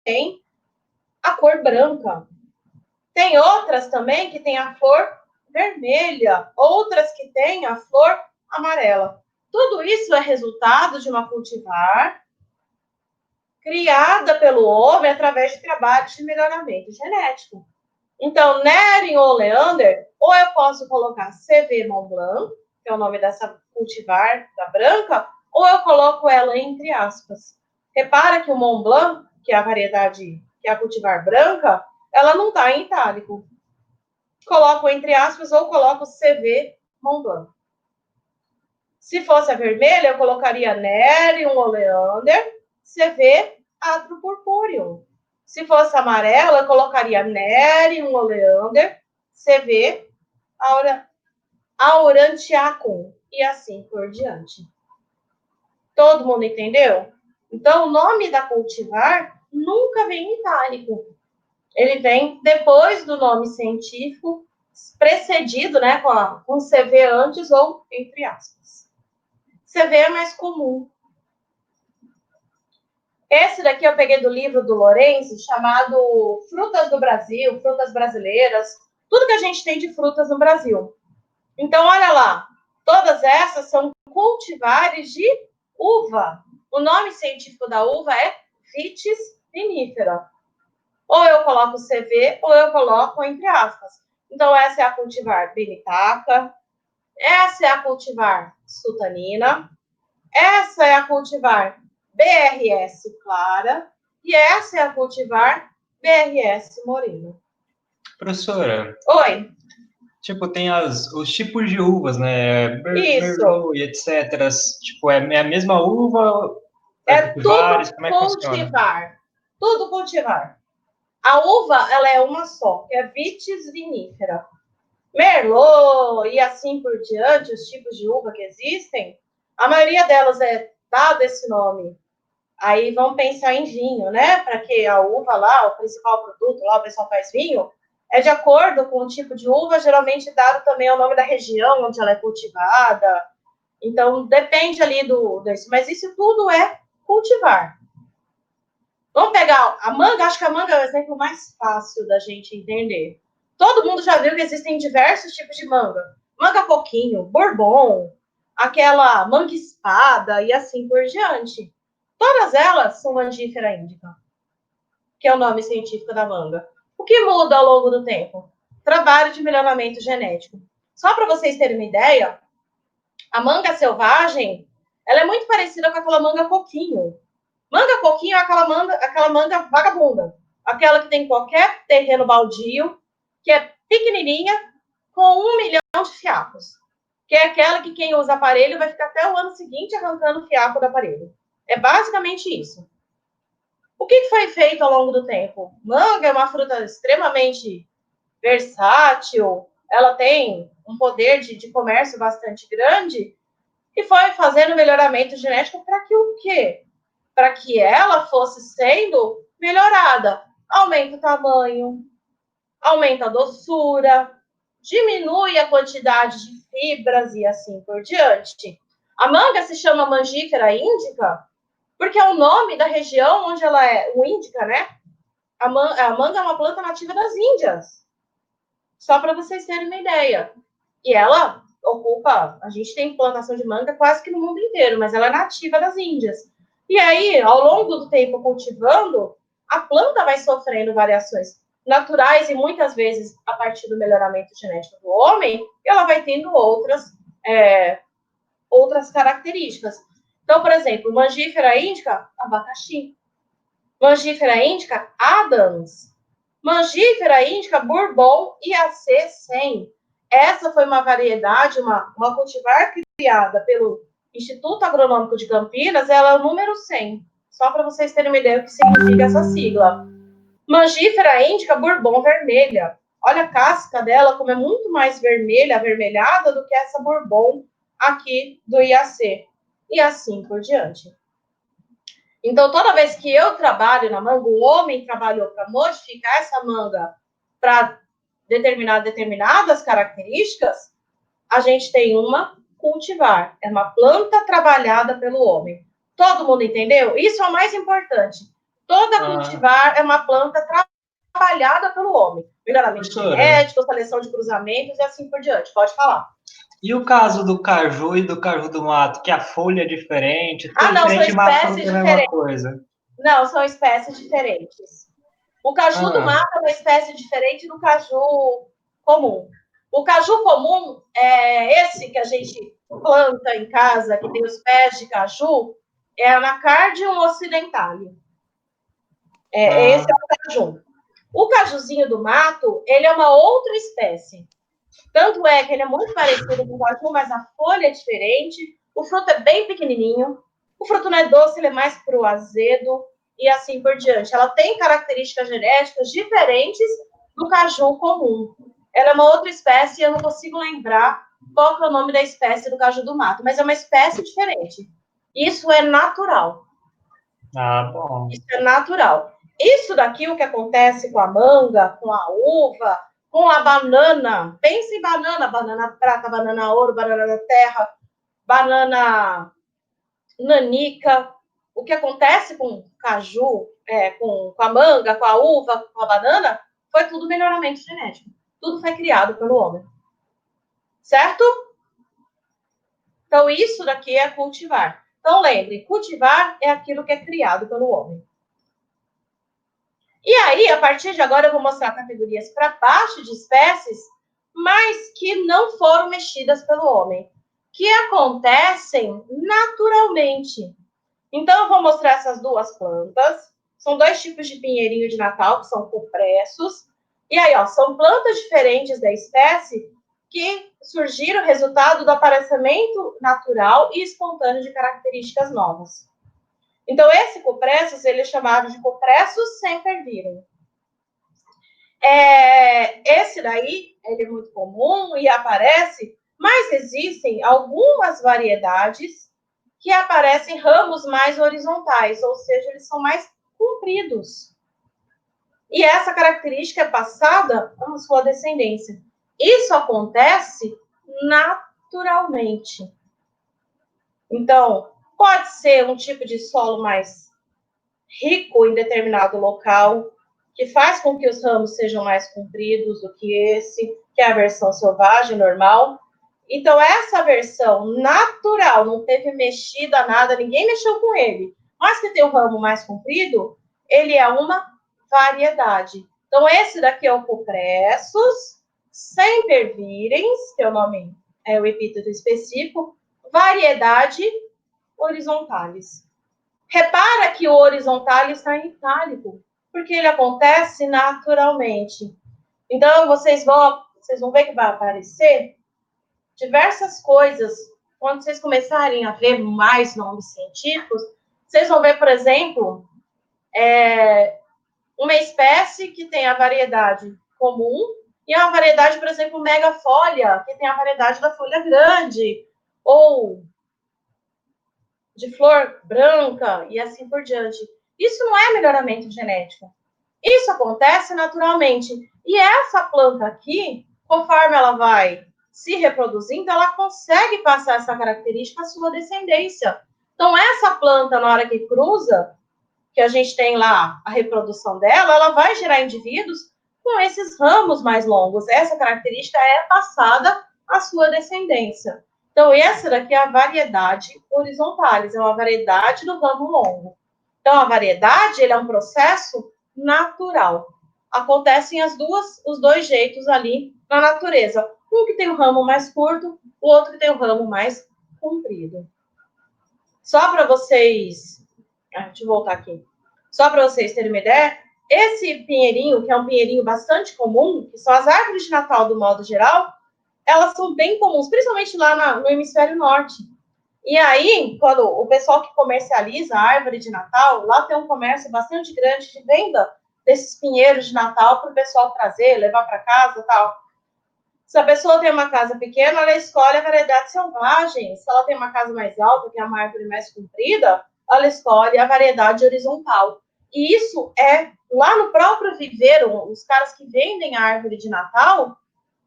tem a cor branca. Tem outras também que tem a flor vermelha, outras que têm a flor amarela. Tudo isso é resultado de uma cultivar criada pelo homem através de trabalhos de melhoramento genético. Então, Nery ou Oleander, ou eu posso colocar CV Mont Blanc, que é o nome dessa cultivar da branca, ou eu coloco ela entre aspas. Repara que o Mont Blanc, que é a variedade, que é a cultivar branca, ela não está em itálico. Coloco entre aspas ou coloco CV Mont Blanc. Se fosse a vermelha, eu colocaria Nery Oleander, CV Atro Purpureum. Se fosse amarela, eu colocaria Nery Oleander, CV Aurantiacum, e assim por diante. Todo mundo entendeu? Então, o nome da cultivar nunca vem em itálico. Ele vem depois do nome científico, precedido, né, com CV antes ou entre aspas. CV é mais comum. Esse daqui eu peguei do livro do Lorenzi, chamado Frutas do Brasil, Frutas Brasileiras, tudo que a gente tem de frutas no Brasil. Então, olha lá, todas essas são cultivares de uva. O nome científico da uva é Vitis vinifera. Ou eu coloco CV, ou eu coloco entre aspas. Então, essa é a cultivar Benitaca, essa é a cultivar Sultanina, essa é a cultivar BRS Clara, e essa é a cultivar BRS Moreno. Professora. Oi. Tipo, tem os tipos de uvas, né? Merlot e etc. Tipo, é a mesma uva? É tudo Como é que funciona? cultivar. Tudo cultivar. A uva, ela é uma só, que é Vitis vinifera. Merlot e assim por diante, os tipos de uva que existem, a maioria delas é dado esse nome. Aí vamos pensar em vinho, né? Para que a uva lá, o principal produto lá, o pessoal faz vinho, é de acordo com o tipo de uva, geralmente dado também o nome da região onde ela é cultivada. Então, depende ali disso. Mas isso tudo é cultivar. Vamos pegar a manga, acho que a manga é o exemplo mais fácil da gente entender. Todo mundo já viu que existem diversos tipos de manga. Manga coquinho, bourbon, aquela manga espada e assim por diante. Todas elas são Mangifera indica, que é o nome científico da manga. O que muda ao longo do tempo? Trabalho de melhoramento genético. Só para vocês terem uma ideia, a manga selvagem, ela é muito parecida com aquela manga coquinho. Manga coquinho é aquela manga vagabunda. Aquela que tem qualquer terreno baldio, que é pequenininha, com 1 milhão de fiapos. Que é aquela que quem usa aparelho vai ficar até o ano seguinte arrancando o fiapo do aparelho. É basicamente isso. O que foi feito ao longo do tempo? Manga é uma fruta extremamente versátil, ela tem um poder de comércio bastante grande, e foi fazendo melhoramento genético para que o quê? Para que ela fosse sendo melhorada. Aumenta o tamanho, aumenta a doçura, diminui a quantidade de fibras e assim por diante. A manga se chama Mangifera indica porque é o nome da região onde ela é, o Índica, né? A manga é uma planta nativa das Índias. Só para vocês terem uma ideia. E ela ocupa, a gente tem plantação de manga quase que no mundo inteiro, mas ela é nativa das Índias. E aí, ao longo do tempo cultivando, a planta vai sofrendo variações naturais e muitas vezes a partir do melhoramento genético do homem, ela vai tendo outras características. Então, por exemplo, Mangifera indica, abacaxi. Mangifera indica, Adams. Mangifera indica, Bourbon e AC100. Essa foi uma variedade, uma cultivar criada pelo Instituto Agronômico de Campinas, ela é o número 100. Só para vocês terem uma ideia do que significa essa sigla. Mangifera indica, Bourbon vermelha. Olha a casca dela, como é muito mais vermelha, avermelhada, do que essa Bourbon aqui do IAC. E assim por diante. Então, toda vez que eu trabalho na manga, o homem trabalhou para modificar essa manga para determinar determinadas características, a gente tem uma cultivar. É uma planta trabalhada pelo homem. Todo mundo entendeu? Isso é o mais importante. Toda cultivar é uma planta trabalhada pelo homem. melhoramento genético, seleção de cruzamentos e assim por diante. Pode falar. E o caso do caju e do caju do mato, que a folha é diferente, não, são espécies diferentes. É a mesma coisa. Não, são espécies diferentes. O caju do mato é uma espécie diferente do caju comum. O caju comum é esse que a gente planta em casa, que tem os pés de caju, é a Anacardium occidentalis. Esse é o caju. O cajuzinho do mato, ele é uma outra espécie. Tanto é que ele é muito parecido com o caju, mas a folha é diferente, o fruto é bem pequenininho, o fruto não é doce, ele é mais pro azedo, e assim por diante. Ela tem características genéticas diferentes do caju comum. Ela é uma outra espécie, eu não consigo lembrar qual que é o nome da espécie do caju do mato, mas é uma espécie diferente. Isso é natural. Bom. Isso é natural. Isso daqui, o que acontece com a manga, com a uva, com a banana. Pensa em banana, banana prata, banana ouro, banana da terra, banana nanica. O que acontece com o caju, com a manga, com a uva, com a banana, foi tudo melhoramento genético. Tudo foi criado pelo homem. Certo? Então, isso daqui é cultivar. Então, lembre, cultivar é aquilo que é criado pelo homem. E aí, a partir de agora, eu vou mostrar categorias para baixo de espécies, mas que não foram mexidas pelo homem, que acontecem naturalmente. Então, eu vou mostrar essas duas plantas. São dois tipos de pinheirinho de Natal, que são cupressos. E aí, são plantas diferentes da espécie que surgiram resultado do aparecimento natural e espontâneo de características novas. Então, esse cupressus, ele é chamado de cupressus sempervirens. Esse daí, ele é muito comum e aparece, mas existem algumas variedades que aparecem ramos mais horizontais, ou seja, eles são mais compridos. E essa característica é passada à sua descendência. Isso acontece naturalmente. Então, pode ser um tipo de solo mais rico em determinado local, que faz com que os ramos sejam mais compridos do que esse, que é a versão selvagem, normal. Então, essa versão natural, não teve mexida nada, ninguém mexeu com ele, mas que tem o ramo mais comprido, ele é uma variedade. Então, esse daqui é o cupressus sempervirens, que é o nome, é o epíteto específico, variedade horizontalis. Repara que o horizontalis está em itálico, porque ele acontece naturalmente. Então, vocês vão ver que vai aparecer diversas coisas. Quando vocês começarem a ver mais nomes científicos, vocês vão ver, por exemplo, uma espécie que tem a variedade comum e a variedade, por exemplo, megafolha, que tem a variedade da folha grande, ou de flor branca e assim por diante. Isso não é melhoramento genético. Isso acontece naturalmente. E essa planta aqui, conforme ela vai se reproduzindo, ela consegue passar essa característica à sua descendência. Então, essa planta, na hora que cruza, que a gente tem lá a reprodução dela, ela vai gerar indivíduos com esses ramos mais longos. Essa característica é passada à sua descendência. Então, essa daqui é a variedade horizontalis, é uma variedade do ramo longo. Então, a variedade, ele é um processo natural. Acontecem os dois jeitos ali na natureza. Um que tem o ramo mais curto, o outro que tem o ramo mais comprido. Só para vocês... deixa eu voltar aqui. Só para vocês terem uma ideia, esse pinheirinho, que é um pinheirinho bastante comum, que são as árvores de Natal do modo geral, elas são bem comuns, principalmente lá no hemisfério norte. E aí, quando o pessoal que comercializa a árvore de Natal, lá tem um comércio bastante grande de venda desses pinheiros de Natal para o pessoal trazer, levar para casa e tal. Se a pessoa tem uma casa pequena, ela escolhe a variedade selvagem. Se ela tem uma casa mais alta, que é uma árvore mais comprida, ela escolhe a variedade horizontal. E isso lá no próprio viveiro, os caras que vendem a árvore de Natal,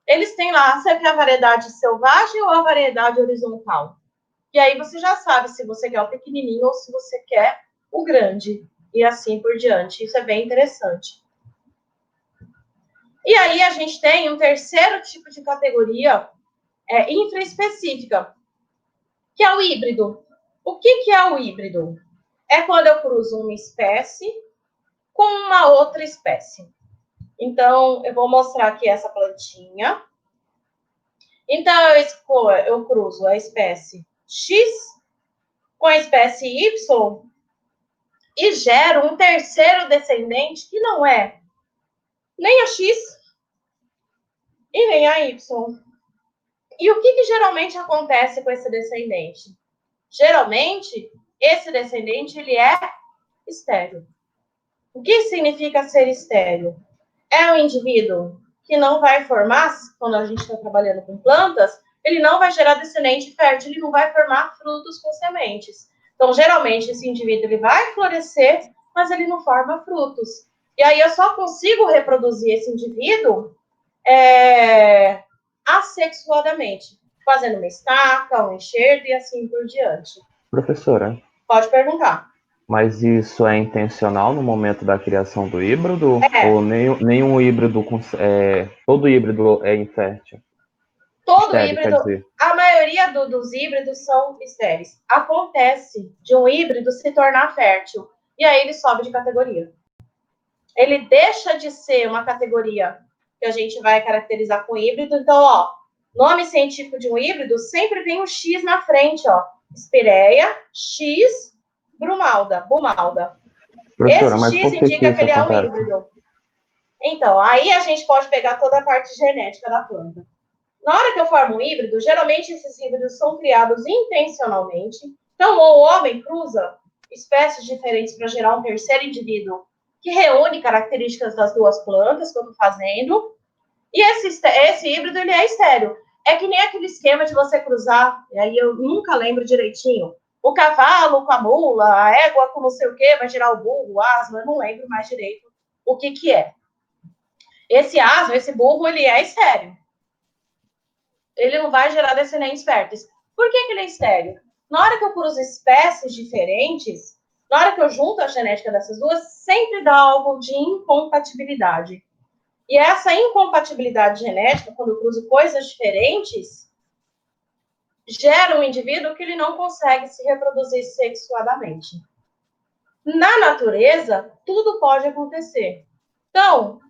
eles têm lá, você quer a variedade selvagem ou a variedade horizontal? E aí você já sabe se você quer o pequenininho ou se você quer o grande. E assim por diante. Isso é bem interessante. E aí a gente tem um terceiro tipo de categoria infraespecífica, que é o híbrido. O que é o híbrido? É quando eu cruzo uma espécie com uma outra espécie. Então, eu vou mostrar aqui essa plantinha. Então, eu cruzo a espécie X com a espécie Y e gero um terceiro descendente que não é nem a X e nem a Y. E o que geralmente acontece com esse descendente? Geralmente, esse descendente ele é estéril. O que significa ser estéril? É um indivíduo que não vai formar, quando a gente está trabalhando com plantas, ele não vai gerar descendente fértil, ele não vai formar frutos com sementes. Então, geralmente, esse indivíduo ele vai florescer, mas ele não forma frutos. E aí eu só consigo reproduzir esse indivíduo assexuadamente, fazendo uma estaca, um enxerto e assim por diante. Professora. Pode perguntar. Mas isso é intencional no momento da criação do híbrido? Ou nenhum híbrido, todo híbrido é infértil? Todo Estéril, híbrido, quer dizer. a maioria dos híbridos são estéreis. Acontece de um híbrido se tornar fértil, e aí ele sobe de categoria. Ele deixa de ser uma categoria que a gente vai caracterizar com híbrido. Então, ó, nome científico de um híbrido sempre vem um X na frente, ó. Spirea, X, bumalda. Professora, mas Esse por X que indica que ele é um acontece? híbrido. Então, aí a gente pode pegar toda a parte genética da planta. Na hora que eu formo um híbrido, geralmente esses híbridos são criados intencionalmente. Então, o homem cruza espécies diferentes para gerar um terceiro indivíduo que reúne características das duas plantas que eu estou fazendo. E esse híbrido, ele é estéril. É que nem aquele esquema de você cruzar, e aí eu nunca lembro direitinho, o cavalo com a mula, a égua com não sei o quê, vai gerar o burro, o asno, eu não lembro mais direito o que é. Esse asno, esse burro, ele é estéril. Ele não vai gerar descendentes férteis. Por que ele é estéril? Na hora que eu cruzo espécies diferentes, na hora que eu junto a genética dessas duas, sempre dá algo de incompatibilidade. E essa incompatibilidade genética, quando eu cruzo coisas diferentes, gera um indivíduo que ele não consegue se reproduzir sexuadamente. Na natureza, tudo pode acontecer. Então,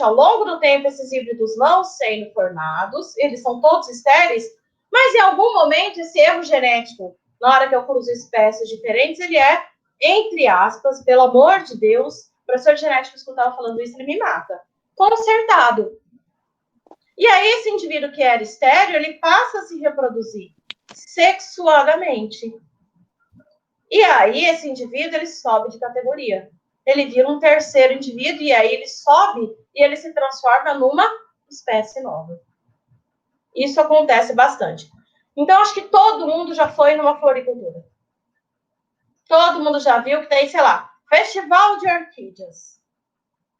ao longo do tempo, esses híbridos vão sendo formados, eles são todos estéreis, mas em algum momento, esse erro genético, na hora que eu cruzo espécies diferentes, ele é, entre aspas, pelo amor de Deus, o professor de genética que eu estava falando isso, ele me mata, consertado. E aí, esse indivíduo que era estéreo, ele passa a se reproduzir sexuadamente. E aí, esse indivíduo, ele sobe de categoria. Ele vira um terceiro indivíduo e aí ele sobe e ele se transforma numa espécie nova. Isso acontece bastante. Então, acho que todo mundo já foi numa floricultura. Todo mundo já viu que tem, sei lá, festival de orquídeas.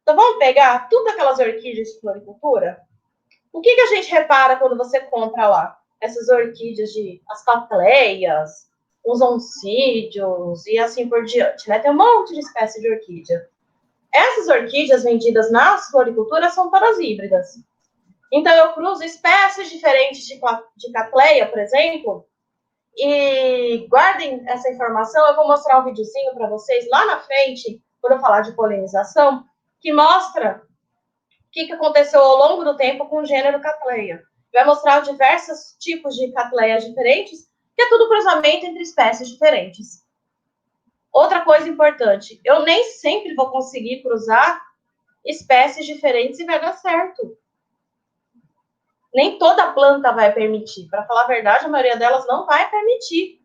Então, vamos pegar tudo aquelas orquídeas de floricultura? O que a gente repara quando você compra lá? Essas orquídeas as catleias, os oncídios e assim por diante, né? Tem um monte de espécie de orquídea. Essas orquídeas vendidas nas floriculturas são todas híbridas. Então, eu cruzo espécies diferentes de catleia, por exemplo, e guardem essa informação, eu vou mostrar um videozinho para vocês lá na frente, quando eu falar de polinização, que mostra o que aconteceu ao longo do tempo com o gênero catleia. Vai mostrar diversos tipos de catleias diferentes, que é tudo cruzamento entre espécies diferentes. Outra coisa importante, eu nem sempre vou conseguir cruzar espécies diferentes e vai dar certo. Nem toda planta vai permitir. Para falar a verdade, a maioria delas não vai permitir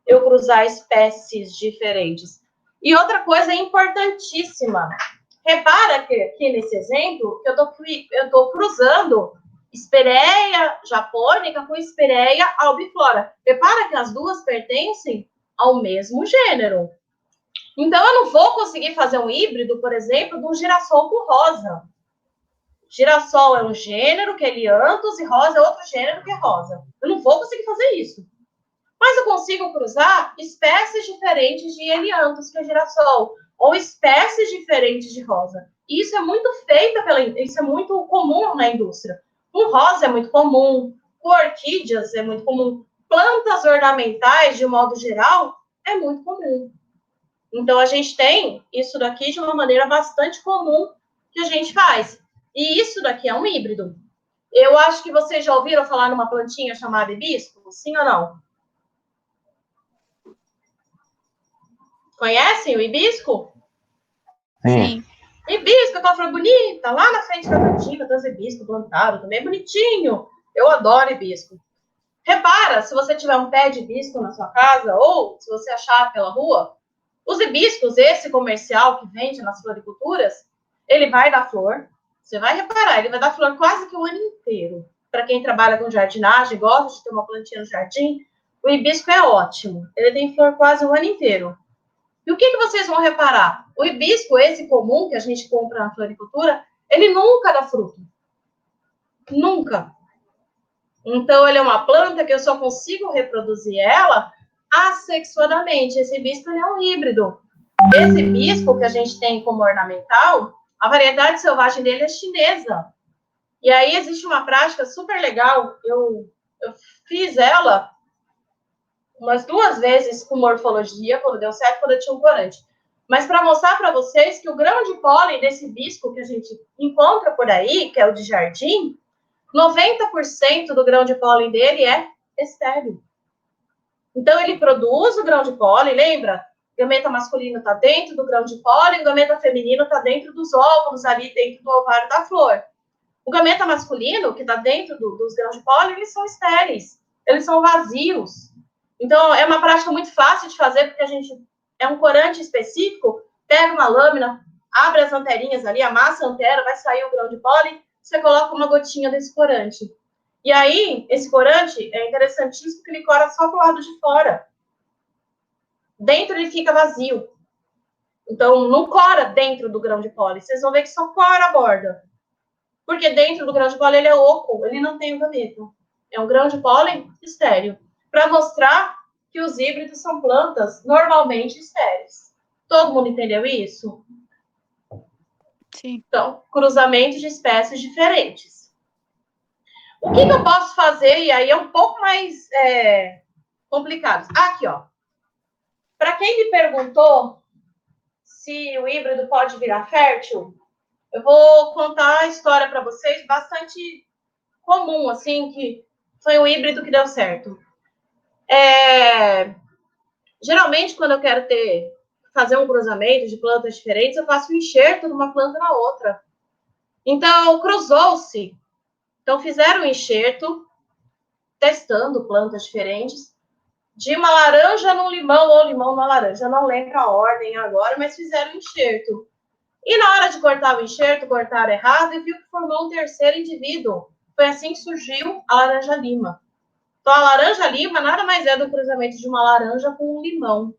eu cruzar espécies diferentes. E outra coisa importantíssima, repara que aqui nesse exemplo, eu estou cruzando Spirea japônica com Spirea albiflora. Repara que as duas pertencem ao mesmo gênero. Então, eu não vou conseguir fazer um híbrido, por exemplo, de um girassol com rosa. Girassol é um gênero que é elianthus e rosa é outro gênero que é rosa. Eu não vou conseguir fazer isso. Mas eu consigo cruzar espécies diferentes de elianthus, que é girassol, ou espécies diferentes de rosa. E isso é muito isso é muito comum na indústria. Com rosa é muito comum, com orquídeas é muito comum, plantas ornamentais, de modo geral, é muito comum. Então, a gente tem isso daqui de uma maneira bastante comum que a gente faz. E isso daqui é um híbrido. Eu acho que vocês já ouviram falar numa plantinha chamada hibisco, sim ou não? Conhecem o hibisco? Sim. Hibisco, aquela flor bonita, lá na frente da cantina, tem os hibiscos plantados, também é bonitinho. Eu adoro hibisco. Repara, se você tiver um pé de hibisco na sua casa, ou se você achar pela rua, os hibiscos, esse comercial que vende nas floriculturas, ele vai dar flor. Você vai reparar, ele vai dar flor quase que o ano inteiro. Para quem trabalha com jardinagem, gosta de ter uma plantinha no jardim, o hibisco é ótimo. Ele tem flor quase o ano inteiro. E o que vocês vão reparar? O hibisco, esse comum que a gente compra na floricultura, ele nunca dá fruto. Nunca. Então, ele é uma planta que eu só consigo reproduzir ela assexuadamente. Esse hibisco é um híbrido. Esse hibisco que a gente tem como ornamental, a variedade selvagem dele é chinesa. E aí existe uma prática super legal. Eu fiz ela umas 2 vezes com morfologia, quando deu certo, quando eu tinha um corante. Mas para mostrar para vocês que o grão de pólen desse hibisco que a gente encontra por aí, que é o de jardim, 90% do grão de pólen dele é estéril. Então, ele produz o grão de pólen, lembra? O gameta masculino está dentro do grão de pólen, o gameta feminino está dentro dos óvulos, ali dentro do ovário da flor. O gameta masculino, que está dentro dos grãos de pólen, eles são estéreis, eles são vazios. Então, é uma prática muito fácil de fazer, porque a gente é um corante específico, pega uma lâmina, abre as anterinhas ali, amassa a antera, vai sair o grão de pólen, você coloca uma gotinha desse corante. E aí, esse corante é interessantíssimo porque ele cora só pro lado de fora. Dentro ele fica vazio. Então, não cora dentro do grão de pólen. Vocês vão ver que só cora a borda. Porque dentro do grão de pólen ele é oco, ele não tem o gameta. É um grão de pólen estéril. Para mostrar que os híbridos são plantas normalmente estéreis. Todo mundo entendeu isso? Sim. Então, cruzamento de espécies diferentes. O que eu posso fazer, e aí é um pouco mais complicado. Aqui, ó. Para quem me perguntou se o híbrido pode virar fértil, eu vou contar a história para vocês, bastante comum, assim, que foi um híbrido que deu certo. Geralmente, quando eu quero fazer um cruzamento de plantas diferentes, eu faço um enxerto de uma planta na outra. Então, cruzou-se. Então, fizeram um enxerto, testando plantas diferentes, de uma laranja no limão ou limão numa laranja. Eu não lembro a ordem agora, mas fizeram um enxerto. E na hora de cortar o enxerto, cortaram errado e viu que formou um terceiro indivíduo. Foi assim que surgiu a laranja-lima. Então, a laranja-lima nada mais é do cruzamento de uma laranja com um limão.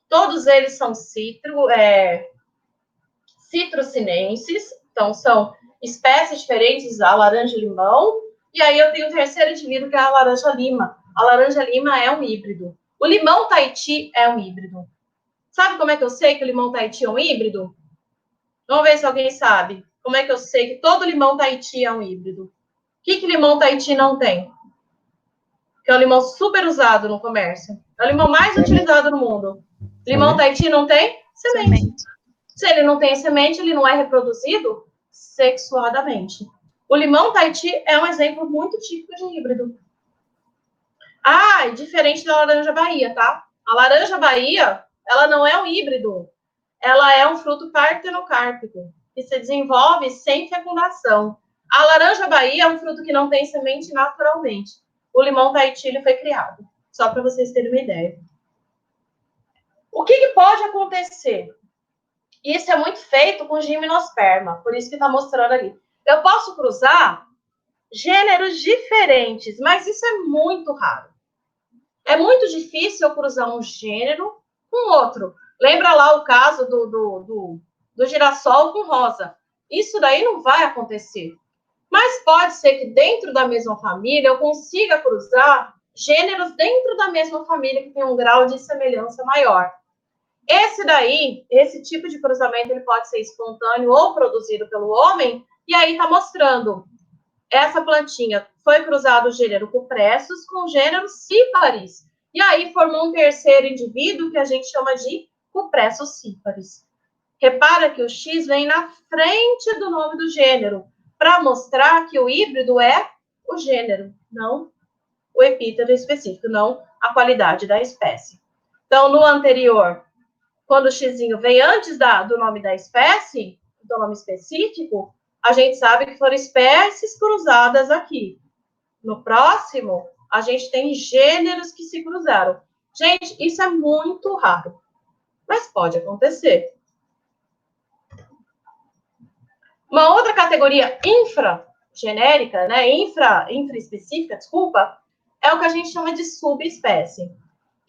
Todos eles são citrussinenses, então são espécies diferentes da laranja-limão. E aí eu tenho o terceiro indivíduo, que é a laranja-lima. A laranja-lima é um híbrido. O limão Tahiti é um híbrido. Sabe como é que eu sei que o limão Tahiti é um híbrido? Vamos ver se alguém sabe. Como é que eu sei que todo limão Tahiti é um híbrido? O que limão Tahiti não tem? Que é um limão super usado no comércio. É o limão mais utilizado no mundo. Limão Tahiti não tem semente. Se ele não tem semente, ele não é reproduzido sexuadamente. O limão Tahiti é um exemplo muito típico de híbrido. Diferente da laranja Bahia, tá? A laranja Bahia, ela não é um híbrido. Ela é um fruto partenocárpico, que se desenvolve sem fecundação. A laranja Bahia é um fruto que não tem semente naturalmente. O limão Tahiti ele foi criado. Só para vocês terem uma ideia. O que pode acontecer? Isso é muito feito com gimnosperma, por isso que está mostrando ali. Eu posso cruzar gêneros diferentes, mas isso é muito raro. É muito difícil eu cruzar um gênero com outro. Lembra lá o caso do girassol com rosa. Isso daí não vai acontecer. Mas pode ser que dentro da mesma família eu consiga cruzar gêneros dentro da mesma família que tem um grau de semelhança maior. Esse daí, esse tipo de cruzamento, ele pode ser espontâneo ou produzido pelo homem, e aí está mostrando, essa plantinha foi cruzado o gênero Cupressus com o gênero Ciparis, e aí formou um terceiro indivíduo que a gente chama de Cupressus ciparis. Repara que o X vem na frente do nome do gênero, para mostrar que o híbrido é o gênero, não o epíteto específico, não a qualidade da espécie. Então, no anterior, quando o xizinho vem antes do nome da espécie, do nome específico, a gente sabe que foram espécies cruzadas aqui. No próximo, a gente tem gêneros que se cruzaram. Gente, isso é muito raro, mas pode acontecer. Uma outra categoria infragenérica, né, infraespecífica, desculpa, é o que a gente chama de subespécie.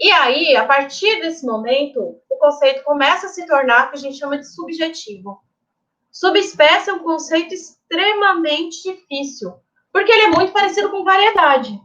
E aí, a partir desse momento, o conceito começa a se tornar o que a gente chama de subjetivo. Subespécie é um conceito extremamente difícil, porque ele é muito parecido com variedade.